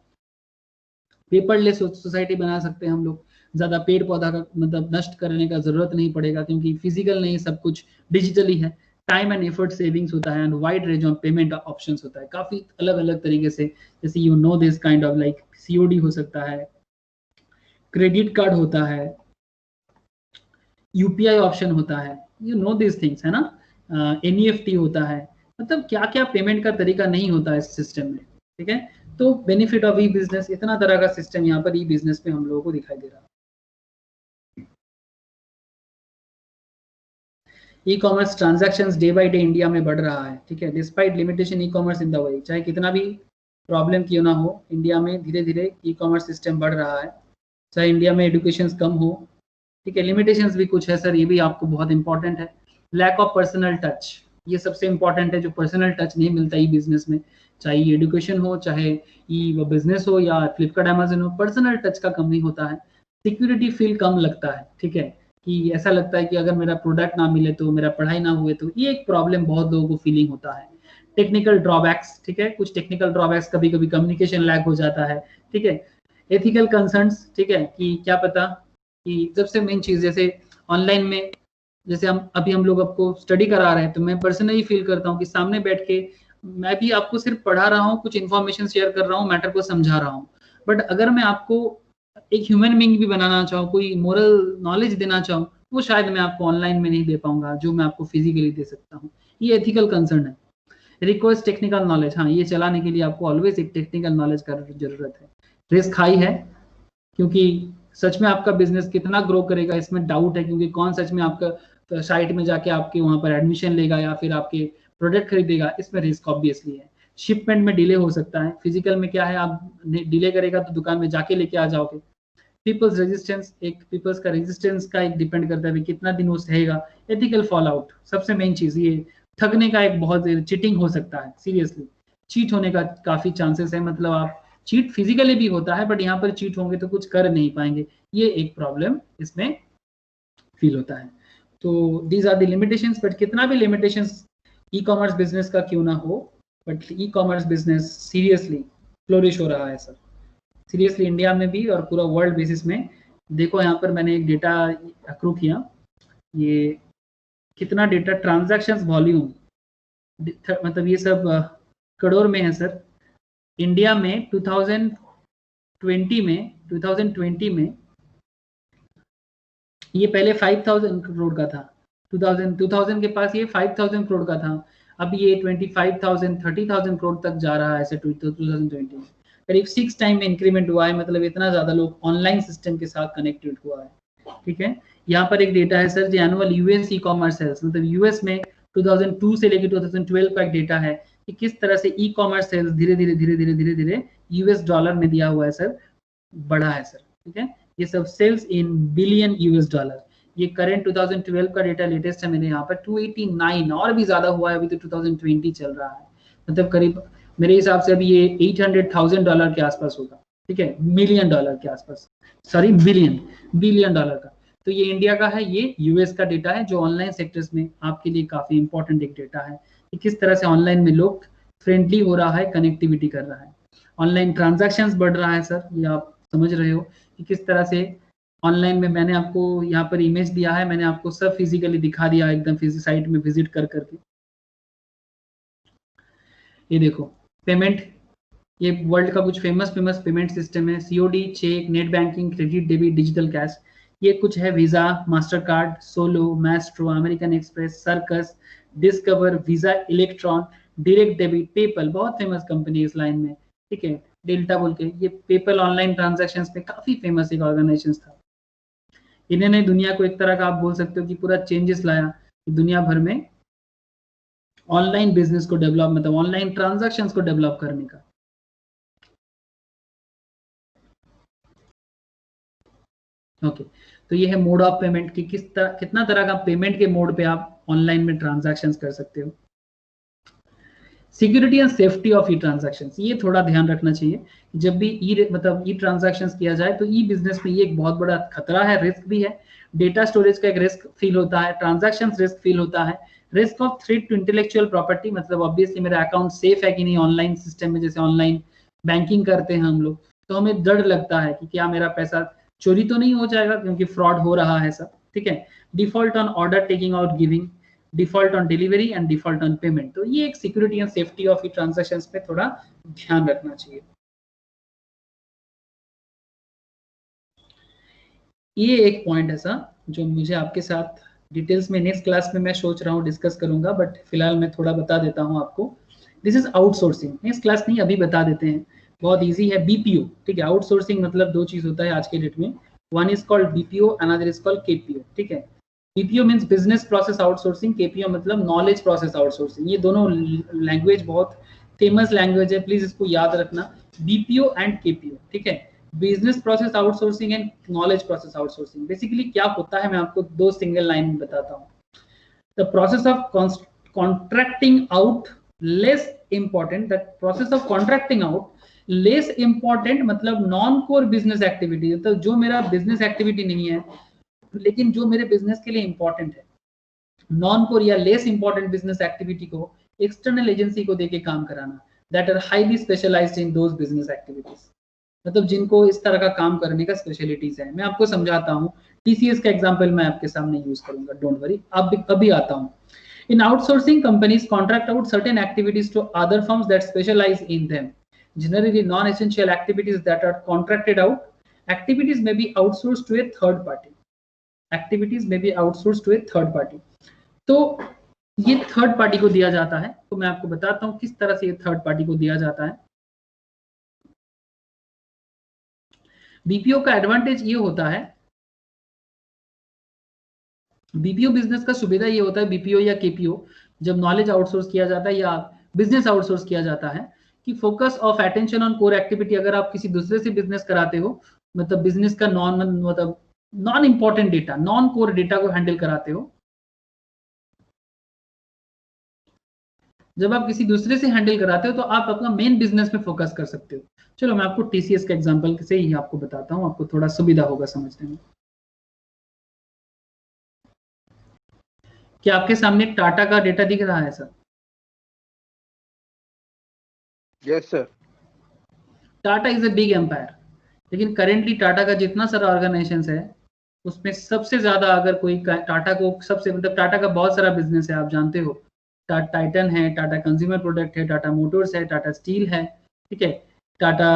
[SPEAKER 1] पेपरलेस सोसाइटी बना सकते हैं हम लोग, ज़्यादा पेड़ पौधा का मतलब नष्ट करने का ज़रूरत नहीं पड़ेगा, क्योंकि फिजिकल नहीं, सब कुछ डिजिटली है। टाइम एंड एफर्ट सेविंग्स होता है, and wide range of payment options होता है, काफ़ी अलग अलग तरीके से, जैसे you know this kind of like COD हो सकता है, क्रेडिट कार्ड होता है, यूपीआई ऑप्शन होता है, यू नो दिस थिंग्स, है ना, एनईएफटी होता है, मतलब क्या क्या पेमेंट का तरीका नहीं होता है इस सिस्टम में, ठीक है। तो बेनिफिट ऑफ ई बिजनेस, इतना तरह का सिस्टम यहाँ पर ई बिजनेस में हम लोगों को दिखाई दे रहा है। E commerce transactions day by day India में बढ़ रहा है, ठीक है, despite limitation e commerce in the way, चाहे कितना भी प्रॉब्लम क्यों ना हो, इंडिया में धीरे धीरे ई कॉमर्स सिस्टम बढ़ रहा है। चाहे इंडिया में एडुकेशन कम हो, ठीक है, लिमिटेशंस भी कुछ है सर, ये भी आपको बहुत इंपॉर्टेंट है। लैक ऑफ पर्सनल टच, ये सबसे इंपॉर्टेंट है, जो पर्सनल टच नहीं मिलता ई बिजनेस में, चाहे एडुकेशन हो, चाहे ई बिजनेस हो या फ्लिपकार्ट अमेजन हो, पर्सनल टच का कमी होता है। सिक्योरिटी फील कम लगता है, ठीक है, कि ऐसा लगता है कि अगर मेरा प्रोडक्ट ना मिले तो, मेरा पढ़ाई ना हुए तो, ये एक प्रॉब्लम बहुत लोगों को फीलिंग होता है। टेक्निकल ड्रॉबैक्स, ठीक है, कुछ टेक्निकल ड्रॉबैक्स, कभी कभी कम्युनिकेशन लैग हो जाता है, ठीक है। एथिकल कंसर्न्स, ठीक है, कि क्या पता कि सबसे मेन चीज़, जैसे ऑनलाइन में, जैसे हम लोग आपको स्टडी करा रहे हैं, तो मैं पर्सनली फील करता हूँ कि सामने बैठ के मैं भी आपको सिर्फ पढ़ा रहा हूँ, कुछ इन्फॉर्मेशन शेयर कर रहा हूँ, मैटर को समझा रहा हूँ, बट अगर मैं आपको एक ह्यूमन बीइंग भी बनाना चाहूँ, कोई मोरल नॉलेज देना चाहूँ, वो शायद मैं आपको ऑनलाइन में नहीं दे पाऊंगा जो मैं आपको फिजिकली दे सकता हूँ। ये एथिकल कंसर्न है। रिक्वेस्ट टेक्निकल नॉलेज, हाँ, ये चलाने के लिए आपको ऑलवेज एक टेक्निकल नॉलेज का जरूरत है। रिस्क हाई है, क्योंकि सच में आपका बिजनेस कितना ग्रो करेगा इसमें डाउट है, क्योंकि कौन सच में आपका साइट में जाके आपके वहां पर एडमिशन लेगा या फिर आपके प्रोडक्ट खरीदेगा, इसमें रिस्क ऑब्वियसली है। शिपमेंट में डिले हो सकता है, फिजिकल में क्या है, आप डिले करेगा तो दुकान में जाके लेके आ जाओगे। पीपल्स रेजिस्टेंस, एक पीपल्स का रेजिस्टेंस का एक डिपेंड करता है कितना दिन वो सहेगा। एथिकल फॉल आउट, सबसे मेन चीज ये, थकने का एक बहुत, चीटिंग हो सकता है, सीरियसली चीट होने का काफी चांसेस है, मतलब आप चीट फिजिकली भी होता है, बट यहाँ पर चीट होंगे तो कुछ कर नहीं पाएंगे, ये एक प्रॉब्लम इसमें फील होता है। तो these are the limitations, but कितना भी लिमिटेशंस ई कॉमर्स बिजनेस का क्यों ना हो, but e commerce business seriously flourish हो रहा है सर, सीरियसली इंडिया में भी और पूरा वर्ल्ड बेसिस में। देखो यहाँ पर मैंने एक डेटा अक्रू किया, ये कितना डेटा, ट्रांजैक्शंस वॉल्यूम, मतलब ये सब करोड़ में है सर। इंडिया में 2020 में ये पहले 5,000 करोड़ का था, 2000 के पास ये 5,000 करोड़ का था, अब ये 25,000 30,000 करोड़ तक जा रहा है ऐसे 2020 में, करीब 6 टाइम में इंक्रीमेंट हुआ है, मतलब इतना ज्यादा लोग ऑनलाइन सिस्टम के साथ कनेक्टेड हुआ है, ठीक है। यहाँ पर एक डेटा है सर, जो annual US e commerce sales, मतलब यूएस में 2002 से लेकर 2012 का एक डेटा है कि किस तरह से ई कॉमर्स सेल्स धीरे धीरे यूएस डॉलर में दिया हुआ है सर, बढ़ा है सर, ठीक है। ये सब sales in billion US dollar, ये करंट 2012 का डेटा लेटेस्ट है मेरे यहाँ पर 289, और भी ज्यादा हुआ है, अभी तो 2020 चल रहा है, मतलब करीब मेरे हिसाब से अभी ये $800,000 के आसपास होगा, ठीक है, मिलियन डॉलर के आसपास, सॉरी बिलियन डॉलर का। तो ये इंडिया का है, ये यूएस का डेटा है जो ऑनलाइन सेक्टर्स में आपके लिए काफी इंपॉर्टेंट एक डेटा है कि किस तरह से ऑनलाइन में लोग फ्रेंडली हो रहा है, कनेक्टिविटी कर रहा है, ऑनलाइन ट्रांजैक्शंस बढ़ रहा है सर, ये आप समझ रहे हो कि किस तरह से ऑनलाइन में। मैंने आपको यहाँ पर इमेज दिया है, मैंने आपको सब फिजिकली दिखा दिया एकदम साइट में विजिट कर करके। ये देखो पेमेंट, ये वर्ल्ड का कुछ फेमस पेमेंट सिस्टम है, COD, cheque, net banking, credit, debit, digital cash, ये कुछ है, Visa, Mastercard, Solo, Maestro, American Express, Cirrus, Discover, Visa Electron, direct debit, PayPal, बहुत फेमस कंपनी है इस लाइन में, ठीक है, डेल्टा बोल के, ये पेपल ऑनलाइन ट्रांजैक्शंस में काफी फेमस एक ऑर्गेनाइजेशन था। इन्होंने दुनिया को एक तरह का आप बोल सकते हो कि पूरा चेंजेस लाया दुनिया भर में ऑनलाइन बिजनेस को डेवलप, मतलब ऑनलाइन ट्रांजैक्शंस को डेवलप करने का। ओके, तो ये है मोड ऑफ पेमेंट की किस तरह, कितना तरह का पेमेंट के मोड पे आप ऑनलाइन में ट्रांजैक्शंस कर सकते हो। Security and safety of E transactions, ये थोड़ा ध्यान रखना चाहिए, जब भी ई ट्रांजैक्शंस किया जाए तो ई बिजनेस में ये एक बहुत बड़ा खतरा है, रिस्क भी है, डेटा स्टोरेज का एक रिस्क फील होता है, ट्रांजैक्शंस रिस्क फील होता है, risk of threat to intellectual property, मतलब ऑब्वियसली मेरा अकाउंट सेफ है कि नहीं ऑनलाइन सिस्टम में, जैसे ऑनलाइन बैंकिंग करते हैं हम लोग, तो हमें डर लगता है कि क्या मेरा पैसा चोरी तो नहीं हो जाएगा क्योंकि फ्रॉड हो रहा है सब, ठीक है। Default on order taking out giving, default on delivery and default on payment, तो ये एक security and safety of E transactions पे थोड़ा ध्यान रखना चाहिए। ये एक पॉइंट ऐसा जो मुझे आपके साथ डिटेल्स में नेक्स्ट क्लास में मैं सोच रहा हूँ डिस्कस करूंगा, बट फिलहाल मैं थोड़ा बता देता हूँ आपको। This is outsourcing, next class नहीं अभी बता देते हैं, बहुत इजी है, बीपीओ, ठीक है। आउटसोर्सिंग मतलब दो चीज होता है आज के डेट में, one is called BPO, another is called KPO, ठीक है। BPO means business process outsourcing, KPO मतलब नॉलेज प्रोसेस आउटसोर्सिंग। ये दोनों लैंग्वेज बहुत फेमस लैंग्वेज है, प्लीज इसको याद रखना, बीपीओ एंड केपीओ, ठीक है। Business process outsourcing and knowledge process outsourcing, basically क्या होता है मैं आपको दो सिंगल लाइन में बताता हूँ। The process of contracting out less important, the process of contracting out less important मतलब नॉन कोर बिजनेस एक्टिविटी, तो जो मेरा बिजनेस एक्टिविटी नहीं है लेकिन जो मेरे बिजनेस के लिए इंपॉर्टेंट है, नॉन कोर या लेस इंपॉर्टेंट बिजनेस एक्टिविटी को एक्सटर्नल एजेंसी को देके काम कराना, that are highly specialised in those business activities, मतलब जिनको इस तरह का काम करने का स्पेशलिटीज है। मैं आपको समझाता हूँ, टीसीएस का एग्जांपल मैं आपके सामने यूज करूंगा, डोंट वरी, अभी आता हूँ। In outsourcing, companies contract out certain activities to other firms that specialize in them. Generally, non-essential activities that are contracted out, activities may be outsourced to a third party. Activities may be outsourced to a third party. तो ये थर्ड पार्टी को दिया जाता है, तो मैं आपको बताता हूँ किस तरह से ये थर्ड पार्टी को दिया जाता है। बीपीओ का एडवांटेज ये होता है, बीपीओ बिजनेस का सुविधा ये होता है, बीपीओ या केपीओ जब नॉलेज आउटसोर्स किया जाता है या बिजनेस आउटसोर्स किया जाता है, कि focus of attention on core activity, अगर आप किसी दूसरे से बिजनेस कराते हो, मतलब बिजनेस का non important data, non core data को हैंडल कराते हो, जब आप किसी दूसरे से हैंडल कराते हो तो आप अपना मेन बिजनेस में फोकस कर सकते हो। चलो मैं आपको टीसीएस का एग्जांपल से ही आपको बताता हूँ, आपको थोड़ा सुविधा होगा समझने में। क्या आपके सामने टाटा का डेटा दिख रहा है sir?
[SPEAKER 4] Yes sir.
[SPEAKER 1] Tata is a big empire, लेकिन करेंटली टाटा का जितना सारा ऑर्गेनाइजेशन है उसमें सबसे ज्यादा अगर कोई टाटा को सबसे, मतलब टाटा का बहुत सारा बिजनेस है आप जानते हो, टाइटन है, टाटा कंज्यूमर प्रोडक्ट है, टाटा मोटर्स है, टाटा स्टील है, ठीक है, टाटा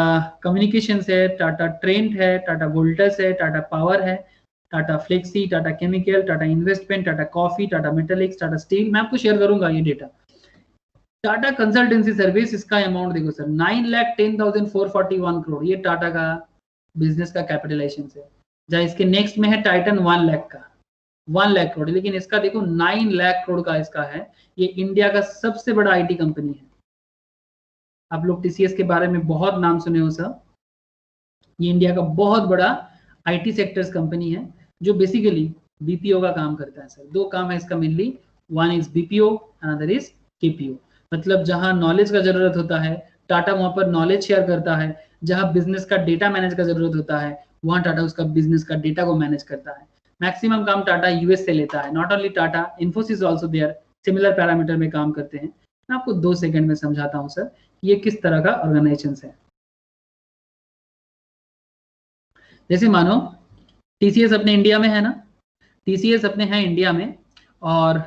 [SPEAKER 1] कम्युनिकेशंस है, टाटा ट्रेंट है, टाटा वोल्टस है, टाटा पावर है, Tata flexi, Tata chemical, Tata investment, Tata coffee, Tata metaliks, Tata steel, मैं आपको शेयर करूंगा ये डेटा। टाटा कंसल्टेंसी सर्विस, इसका अमाउंट देखो सर, 9,10,441 करोड़, ये टाटा का बिजनेस का कैपिटलाइजेशन है। जहाँ इसके नेक्स्ट में है टाइटन 1 लाख का, 1 लाख करोड़, लेकिन इसका देखो 9 लाख करोड़ का इसका है। ये इंडिया का सबसे बड़ा आईटी कंपनी है, आप लोग टीसीएस के बारे में बहुत नाम सुने हो सर। ये इंडिया का बहुत बड़ा आईटी सेक्टर्स कंपनी है जो बेसिकली बीपीओ का काम करता है सर। दो काम है इसका mainly, one is BPO, another is KPO. मतलब जहां नॉलेज का जरूरत होता है टाटा वहां पर नॉलेज शेयर करता है, जहां बिजनेस का डेटा मैनेज का जरूरत होता है वहां टाटा उसका बिजनेस का डेटा को मैनेज करता है। मैक्सिमम काम टाटा यूएस से लेता है। Not only Tata, Infosys also there similar parameter में काम करते हैं। मैं आपको 2 सेकंड में समझाता हूं सर ये किस तरह का ऑर्गेनाइजेशन है। जैसे मानो टीसीएस अपने इंडिया में है ना, टीसीएस अपने हैं इंडिया में, और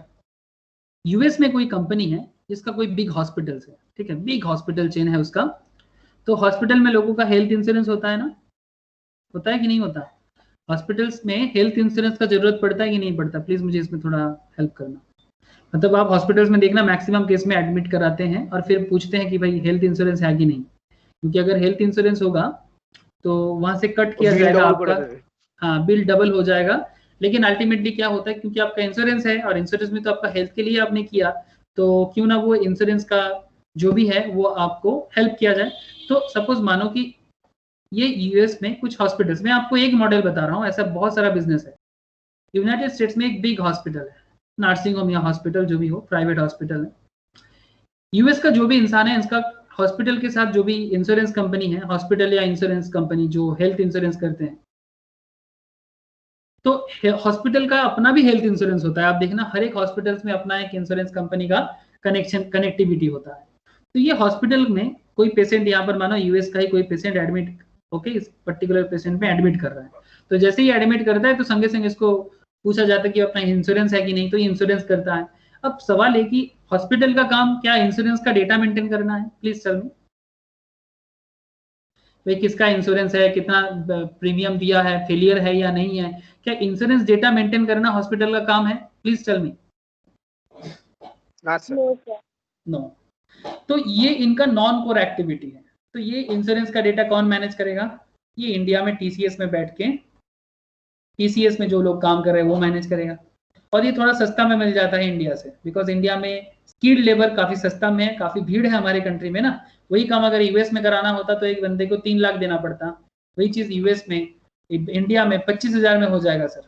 [SPEAKER 1] यूएस में कोई कंपनी है जिसका कोई बिग हॉस्पिटल है, ठीक है, बिग हॉस्पिटल चेन है उसका। तो हॉस्पिटल में लोगों का हेल्थ इंश्योरेंस होता है ना, होता है कि नहीं होता? हॉस्पिटल्स में हेल्थ इंश्योरेंस का जरूरत पड़ता है कि नहीं पड़ता? प्लीज मुझे इसमें थोड़ा हेल्प करना। मतलब आप हॉस्पिटल्स में देखना मैक्सिमम केस में एडमिट कराते हैं और फिर पूछते हैं कि भाई हेल्थ इंश्योरेंस है कि नहीं, क्योंकि अगर हेल्थ इंश्योरेंस होगा तो वहां से कट किया जाएगा आपका, हाँ बिल डबल हो जाएगा। लेकिन अल्टीमेटली क्या होता है, क्योंकि आपका इंश्योरेंस है और इंश्योरेंस में तो आपका हेल्थ के लिए आपने किया, तो क्यों ना वो इंश्योरेंस का जो भी है वो आपको हेल्प किया जाए। तो सपोज मानो कि ये यूएस में कुछ हॉस्पिटल्स में, आपको एक मॉडल बता रहा हूँ, ऐसा बहुत सारा बिजनेस है। यूनाइटेड स्टेट्स में एक बिग हॉस्पिटल है, नर्सिंग होम या हॉस्पिटल जो भी हो, प्राइवेट हॉस्पिटल है। यूएस का जो भी इंसान है इसका हॉस्पिटल के साथ जो भी इंश्योरेंस कंपनी है, हॉस्पिटल या इंश्योरेंस कंपनी जो हेल्थ इंश्योरेंस करते हैं, तो हॉस्पिटल का अपना भी हेल्थ इंश्योरेंस होता है। आप देखना हर एक हॉस्पिटल्स में अपना एक इंश्योरेंस कंपनी का कनेक्टिविटी होता है। तो ये हॉस्पिटल में कोई पेशेंट, यहाँ पर मानो यूएस का ही कोई पेशेंट एडमिट होके इस पर्टिकुलर पेशेंट में एडमिट कर रहा है, तो जैसे ही एडमिट करता है तो संगे संगे इसको पूछा जाता है कि अपना इंश्योरेंस है कि नहीं, तो ये इंश्योरेंस करता है। अब सवाल है कि हॉस्पिटल का काम क्या इंश्योरेंस का डेटा मेंटेन करना है? प्लीज टेल मी भाई किसका इंश्योरेंस है, कितना प्रीमियम दिया है, फेलियर है या नहीं है, क्या इंश्योरेंस डेटा मेंटेन करना हॉस्पिटल का काम है? Please tell me.
[SPEAKER 5] No sir.
[SPEAKER 1] No. तो ये इनका नॉन कोर एक्टिविटी है। तो ये इंश्योरेंस का डेटा कौन मैनेज करेगा? ये इंडिया में टीसीएस में बैठ के, टीसीएस में जो लोग काम कर रहे हैं वो मैनेज करेगा। और ये थोड़ा सस्ता में मिल जाता है इंडिया से, बिकॉज इंडिया में स्किल्ड लेबर काफी सस्ता में है, काफी भीड़ है हमारे कंट्री में ना। वही काम अगर यूएस में कराना होता तो एक बंदे को 3 लाख देना पड़ता, वही चीज यूएस में, इंडिया में 25,000 में हो जाएगा सर।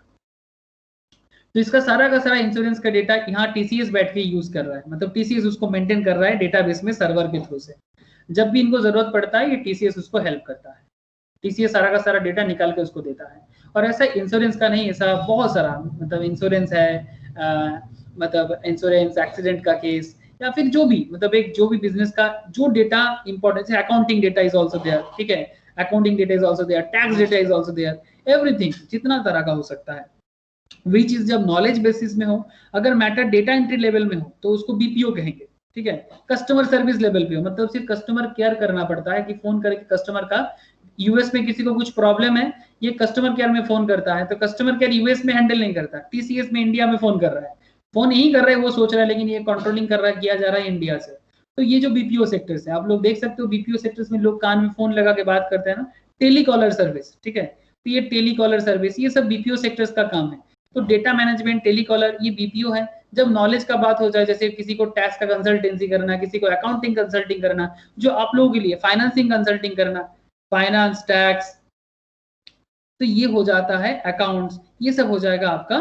[SPEAKER 1] तो इसका सारा का सारा इंश्योरेंस का डेटा यहाँ टीसीएस बैठ के यूज कर रहा है, मतलब टीसीएस उसको मेंटेन कर रहा है डेटाबेस में सर्वर के थ्रू से। जब भी इनको जरूरत पड़ता है ये टीसीएस उसको हेल्प करता है, टीसीएस सारा का सारा डेटा निकाल के उसको देता है। और ऐसा इंश्योरेंस का नहीं, ऐसा बहुत सारा मतलब इंश्योरेंस है, मतलब इंश्योरेंस एक्सीडेंट का केस या फिर जो भी, मतलब एक जो भी बिजनेस का जो डेटा इंपॉर्टेंट है, accounting data is also there, ठीक है, accounting data is also there, tax data is also there, everything जितना तरह का हो सकता है। वही चीज जब नॉलेज बेसिस में हो, अगर मैटर डेटा एंट्री लेवल में हो तो उसको बीपीओ कहेंगे, ठीक है। कस्टमर सर्विस लेवल पे हो, मतलब सिर्फ कस्टमर केयर करना पड़ता है कि फोन करके कस्टमर का, यूएस में किसी को कुछ प्रॉब्लम है ये कस्टमर केयर में फोन करता है, तो कस्टमर केयर यूएस में हैंडल नहीं करता, टीसीएस में इंडिया में फोन कर रहा है, फोन यही कर रहा है वो सोच रहा है, लेकिन ये कंट्रोलिंग कर रहा है, किया जा रहा है इंडिया से। तो ये जो बीपीओ सेक्टर्स है आप लोग देख सकते हो, बीपीओ सेक्टर्स में लोग कान में फोन लगा के बात करते हैं ना, टेलीकॉलर सर्विस, ठीक है, तो ये टेलीकॉलर सर्विस ये सब बीपीओ सेक्टर्स का काम है। तो डेटा मैनेजमेंट, टेलीकॉलर, ये बीपीओ है। जब नॉलेज का बात हो जाए, जैसे किसी को टैक्स का कंसल्टेंसी करना, किसी को अकाउंटिंग कंसल्टिंग करना, जो आप लोगों के लिए फाइनेंसिंग कंसल्टिंग करना, फाइनेंस, टैक्स, तो ये हो जाता है अकाउंट्स, ये सब हो जाएगा आपका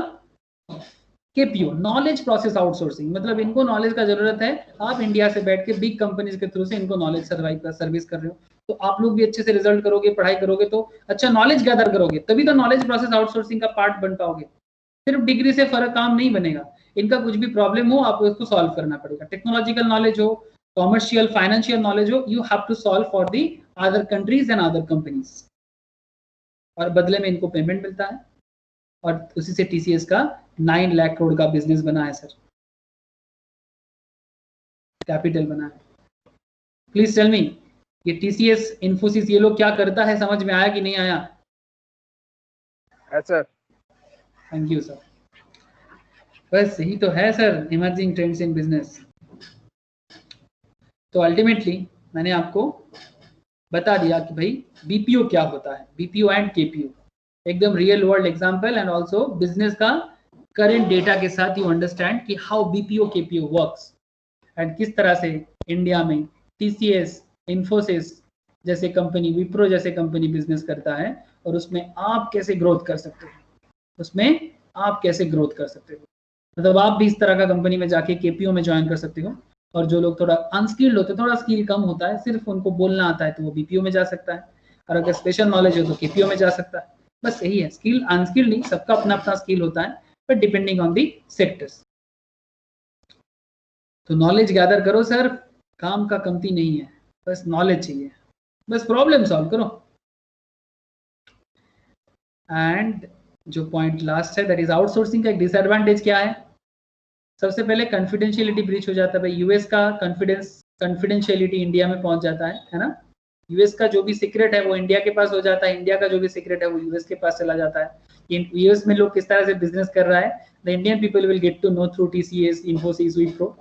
[SPEAKER 1] केपीओ, नॉलेज प्रोसेस आउटसोर्सिंग। मतलब इनको नॉलेज का जरूरत है, आप इंडिया से बैठ के बिग कंपनीज के थ्रू से इनको नॉलेज सर्विस कर रहे हो, तो आप लोग भी अच्छे से रिजल्ट करोगे, पढ़ाई करोगे तो अच्छा नॉलेज गैदर करोगे, तभी तो नॉलेज प्रोसेस आउटसोर्सिंग का पार्ट बन पाओगे। सिर्फ डिग्री से फर्क काम नहीं बनेगा, इनका कुछ भी प्रॉब्लम हो आपको इसको सॉल्व करना पड़ेगा। टेक्नोलॉजिकल नॉलेज हो, कॉमर्शियल फाइनेंशियल नॉलेज हो, you have to solve for the other countries and other companies, और बदले में इनको पेमेंट मिलता है। और उसी से टीसीएस का 9 लाख करोड़ का बिजनेस बना है सर, कैपिटल बना है। प्लीज टेल मी ये टीसीएस, इन्फोसिस, ये लोग क्या करता है, समझ में आया कि नहीं आया?
[SPEAKER 4] Sir
[SPEAKER 1] thank you sir. बस यही तो है sir emerging trends in business. तो अल्टीमेटली मैंने आपको बता दिया कि भाई बीपीओ क्या होता है, बीपीओ एंड केपीओ, एकदम real world example and also business का करंट डेटा के साथ यू अंडरस्टैंड कि how BPO KPO works and किस तरह से इंडिया में टीसीएस इन्फोसिस जैसे कंपनी, विप्रो जैसे कंपनी बिजनेस करता है, और उसमें आप कैसे ग्रोथ कर सकते हो, उसमें आप कैसे ग्रोथ कर सकते हो। मतलब आप भी इस तरह का कंपनी में जाके केपीओ में ज्वाइन कर सकते हो, और जो लोग थोड़ा अनस्किल्ड होते हैं, थोड़ा स्किल कम होता है, सिर्फ उनको बोलना आता है, तो वो बीपीओ में जा सकता है, और अगर स्पेशल नॉलेज हो तो केपीओ में जा सकता है। बस यही है, स्किल अनस्किल्ड नहीं, सबका अपना अपना स्किल होता है, but depending on the sectors. तो नॉलेज गैदर करो सर, काम का कमती नहीं है, बस नॉलेज चाहिए, बस प्रॉब्लम सॉल्व करो। एंड जो पॉइंट लास्ट है, दैट इज आउटसोर्सिंग का एक डिसएडवांटेज क्या है। सबसे पहले कॉन्फिडेंशियलिटी ब्रीच हो जाता है भाई, यूएस का कॉन्फिडेंशियलिटी इंडिया में पहुंच जाता है ना। यूएस का जो भी सीक्रेट है वो इंडिया के पास हो जाता है, इंडिया का जो भी सीक्रेट है वो यूएस के पास चला जाता है। यूएस में लोग किस तरह से बिजनेस कर रहा है, the Indian people will get to know through TCS, Infosys, Wipro.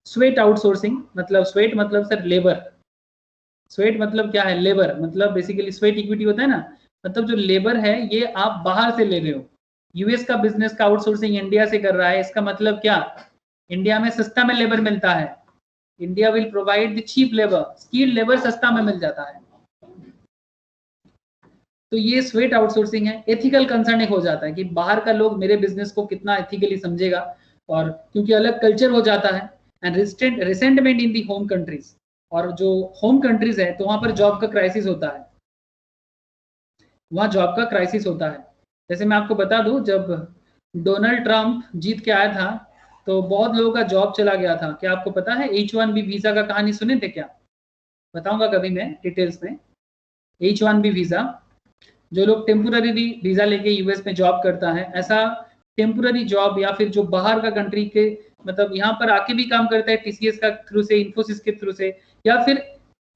[SPEAKER 1] Sweat outsourcing मतलब, स्वेट मतलब सर लेबर, स्वेट मतलब क्या है, लेबर मतलब बेसिकली स्वेट इक्विटी होता है ना, मतलब जो लेबर है ये आप बाहर से ले रहे हो। यूएस का बिजनेस का आउटसोर्सिंग इंडिया से कर रहा है, इसका मतलब क्या, इंडिया में सस्ता में लेबर मिलता है, India will provide the cheap labour, skilled labour सस्ता में मिल जाता है। तो ये स्वेट आउटसोर्सिंग है। एथिकल कंसर्न एक हो जाता है कि बाहर का लोग मेरे बिजनेस को कितना एथिकली समझेगा, और क्योंकि अलग कल्चर हो जाता है। And resentment in the home countries, और जो होम कंट्रीज है तो वहां पर जॉब का क्राइसिस होता है, वहां जॉब का क्राइसिस होता है। जैसे मैं आपको बता दूं, जब डोनाल्ड ट्रंप जीत के आया था तो बहुत लोगों का जॉब चला गया था। क्या आपको पता है H1B वीजा का कहानी सुने थे क्या, बताऊंगा कभी मैं डिटेल्स में। H1B वीजा, जो लोग टेम्पोररी वीजा लेके यूएस में जॉब करता है, ऐसा टेम्पोररी जॉब, या फिर जो बाहर का कंट्री के, मतलब यहाँ पर आके भी काम करता है टीसीएस का थ्रू से, इन्फोसिस के थ्रू से, या फिर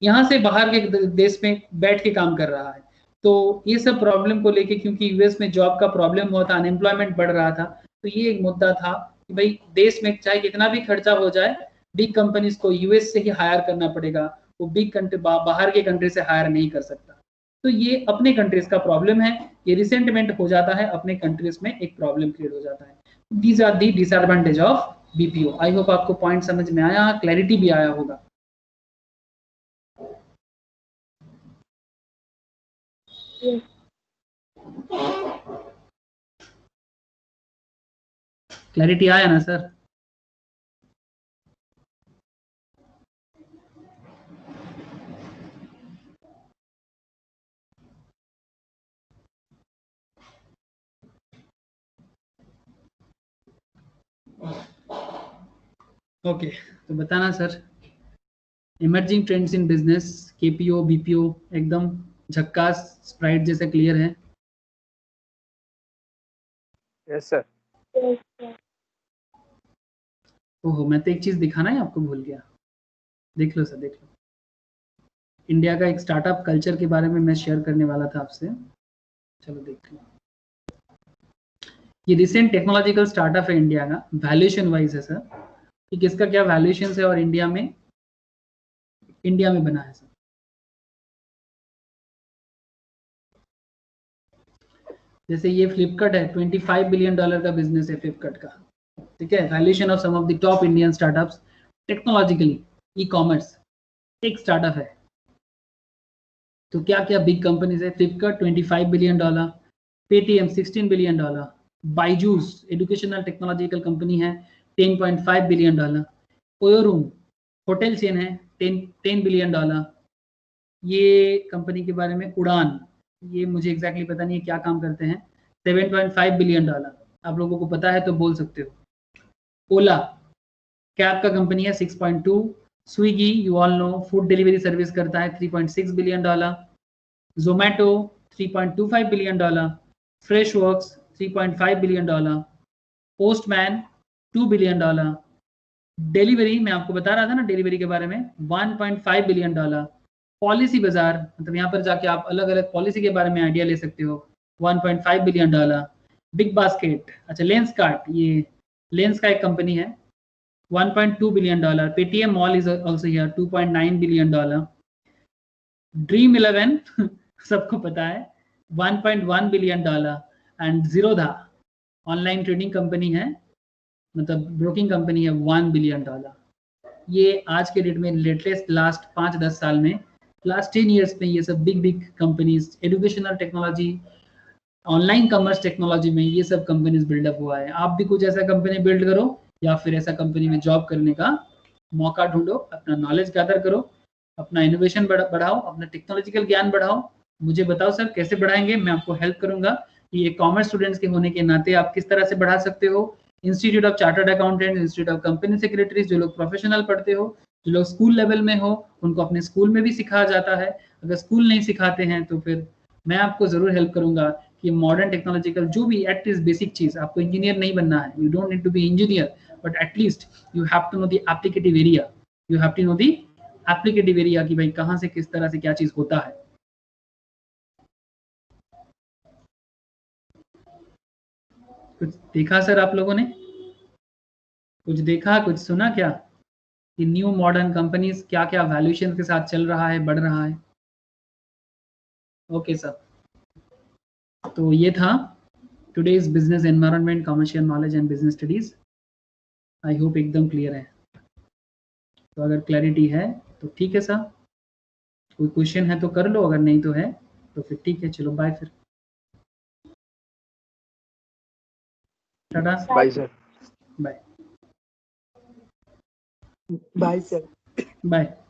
[SPEAKER 1] यहाँ से बाहर के देश में बैठ के काम कर रहा है। तो ये सब प्रॉब्लम को लेके, क्योंकि यूएस में जॉब का प्रॉब्लम हुआ था, अनएम्प्लॉयमेंट बढ़ रहा था, तो ये एक मुद्दा था कि भाई देश में चाहे कितना भी खर्चा हो जाए, बिग कंपनीज को यूएस से ही हायर करना पड़ेगा, वो बिग कंट्री बाहर के कंट्री से हायर नहीं कर सकता। तो ये अपने कंट्रीज का प्रॉब्लम है, ये रिसेंटमेंट हो जाता है, अपने कंट्रीज में एक प्रॉब्लम क्रिएट हो जाता है। These are the disadvantage of BPO. I hope आपको पॉइंट समझ में आया, क्लैरिटी भी आया होगा।
[SPEAKER 5] Yes.
[SPEAKER 1] क्लैरिटी आया ना सर? ओके, तो बताना sir, emerging trends in business, KPO BPO एकदम झक्कास स्प्राइट जैसे क्लियर है।
[SPEAKER 4] Yes sir.
[SPEAKER 5] Yes, sir.
[SPEAKER 1] ओहो, मैं तो एक चीज दिखाना ही आपको भूल गया, देख लो सर, देख लो। इंडिया का एक स्टार्टअप कल्चर के बारे में मैं शेयर करने वाला था आपसे, चलो देख लो। ये रिसेंट टेक्नोलॉजिकल स्टार्टअप है इंडिया का, वैल्यूएशन वाइज है सर, कि किसका क्या वैल्यूएशन है और इंडिया में बना है सर। जैसे ये फ्लिपकार्ट है, $25 बिलियन का बिजनेस है फ्लिपकार्ट का, ठीक है। Valuation of some of the top Indian startups technologically, e commerce एक स्टार्टअप है। तो क्या क्या बिग कंपनीज है, Flipkart $25 billion, Paytm $16 billion, Byju's educational technological company है $10.5 बिलियन, ओयोरूम होटल चेन है $10 बिलियन। ये कंपनी के बारे में उड़ान, ये मुझे एग्जैक्टली पता नहीं है क्या काम करते हैं, $7.5 बिलियन। आप लोगों को पता है तो बोल सकते हो। ओला कैब का कंपनी है 6.2, Swiggy you all know food delivery service करता है $3.6 billion, Zomato $3.25 billion, fresh works $3.5 billion, postman $2 billion, delivery मैं आपको बता रहा था ना डिलीवरी के बारे में $1.5 बिलियन, पॉलिसी बाजार मतलब यहाँ पर जाके आप अलग अलग पॉलिसी के बारे में आइडिया ले सकते हो $1.5 बिलियन, बिग बास्केट, अच्छा लेंस कार्ट, ये लेंस का एक कंपनी है $1.2 billion, Paytm mall is also here $2.9 billion, dream 11 सबको पता है $1.1 billion, and Zerodha online trading company है, मतलब ब्रोकिंग कंपनी है $1 बिलियन। ये आज के डेट में लेटेस्ट लास्ट 5-10 साल में लास्ट 10 ईयर्स में ये सब big big companies, educational technology, online commerce technology में ये सब कंपनीज बिल्डअप हुआ है। आप भी कुछ ऐसा कंपनी बिल्ड करो या फिर ऐसा कंपनी में जॉब करने का मौका ढूंढो, अपना नॉलेज गैदर करो, अपना इनोवेशन बढ़ाओ, अपना टेक्नोलॉजिकल ज्ञान बढ़ाओ। मुझे बताओ सर कैसे बढ़ाएंगे, मैं आपको हेल्प करूंगा कि ये कॉमर्स स्टूडेंट्स के होने के नाते आप किस तरह से बढ़ा सकते हो। Institute of chartered accountant, institute of company secretaries, जो लोग प्रोफेशनल पढ़ते हो, जो लोग स्कूल लेवल में हो, उनको अपने स्कूल में भी सिखाया जाता है। अगर स्कूल नहीं सिखाते हैं तो फिर मैं आपको जरूर हेल्प करूंगा कि मॉडर्न टेक्नोलॉजिकल जो भी एटलीस्ट बेसिक चीज, आपको इंजीनियर नहीं बनना है, you don't need to be engineer, but at least you have to know the applicative area, you have to know the applicative area कि भाई कहाँ से किस तरह से क्या चीज होता है। कुछ देखा सर आप लोगों ने? कुछ देखा, कुछ सुना क्या कि न्यू मॉडर्न कंपनीज क्या क्या वैल्यूएशन के साथ चल रहा है, बढ़ रहा है? ओके सर, तो ये था today's business environment, commercial knowledge and business studies. I hope एकदम क्लियर है। तो अगर क्लैरिटी है तो ठीक है सर, कोई क्वेश्चन है तो कर लो, अगर नहीं तो है तो फिर ठीक है, चलो बाय फिर, tata,
[SPEAKER 4] bye sir.
[SPEAKER 1] Bye
[SPEAKER 3] bye sir.
[SPEAKER 1] Bye.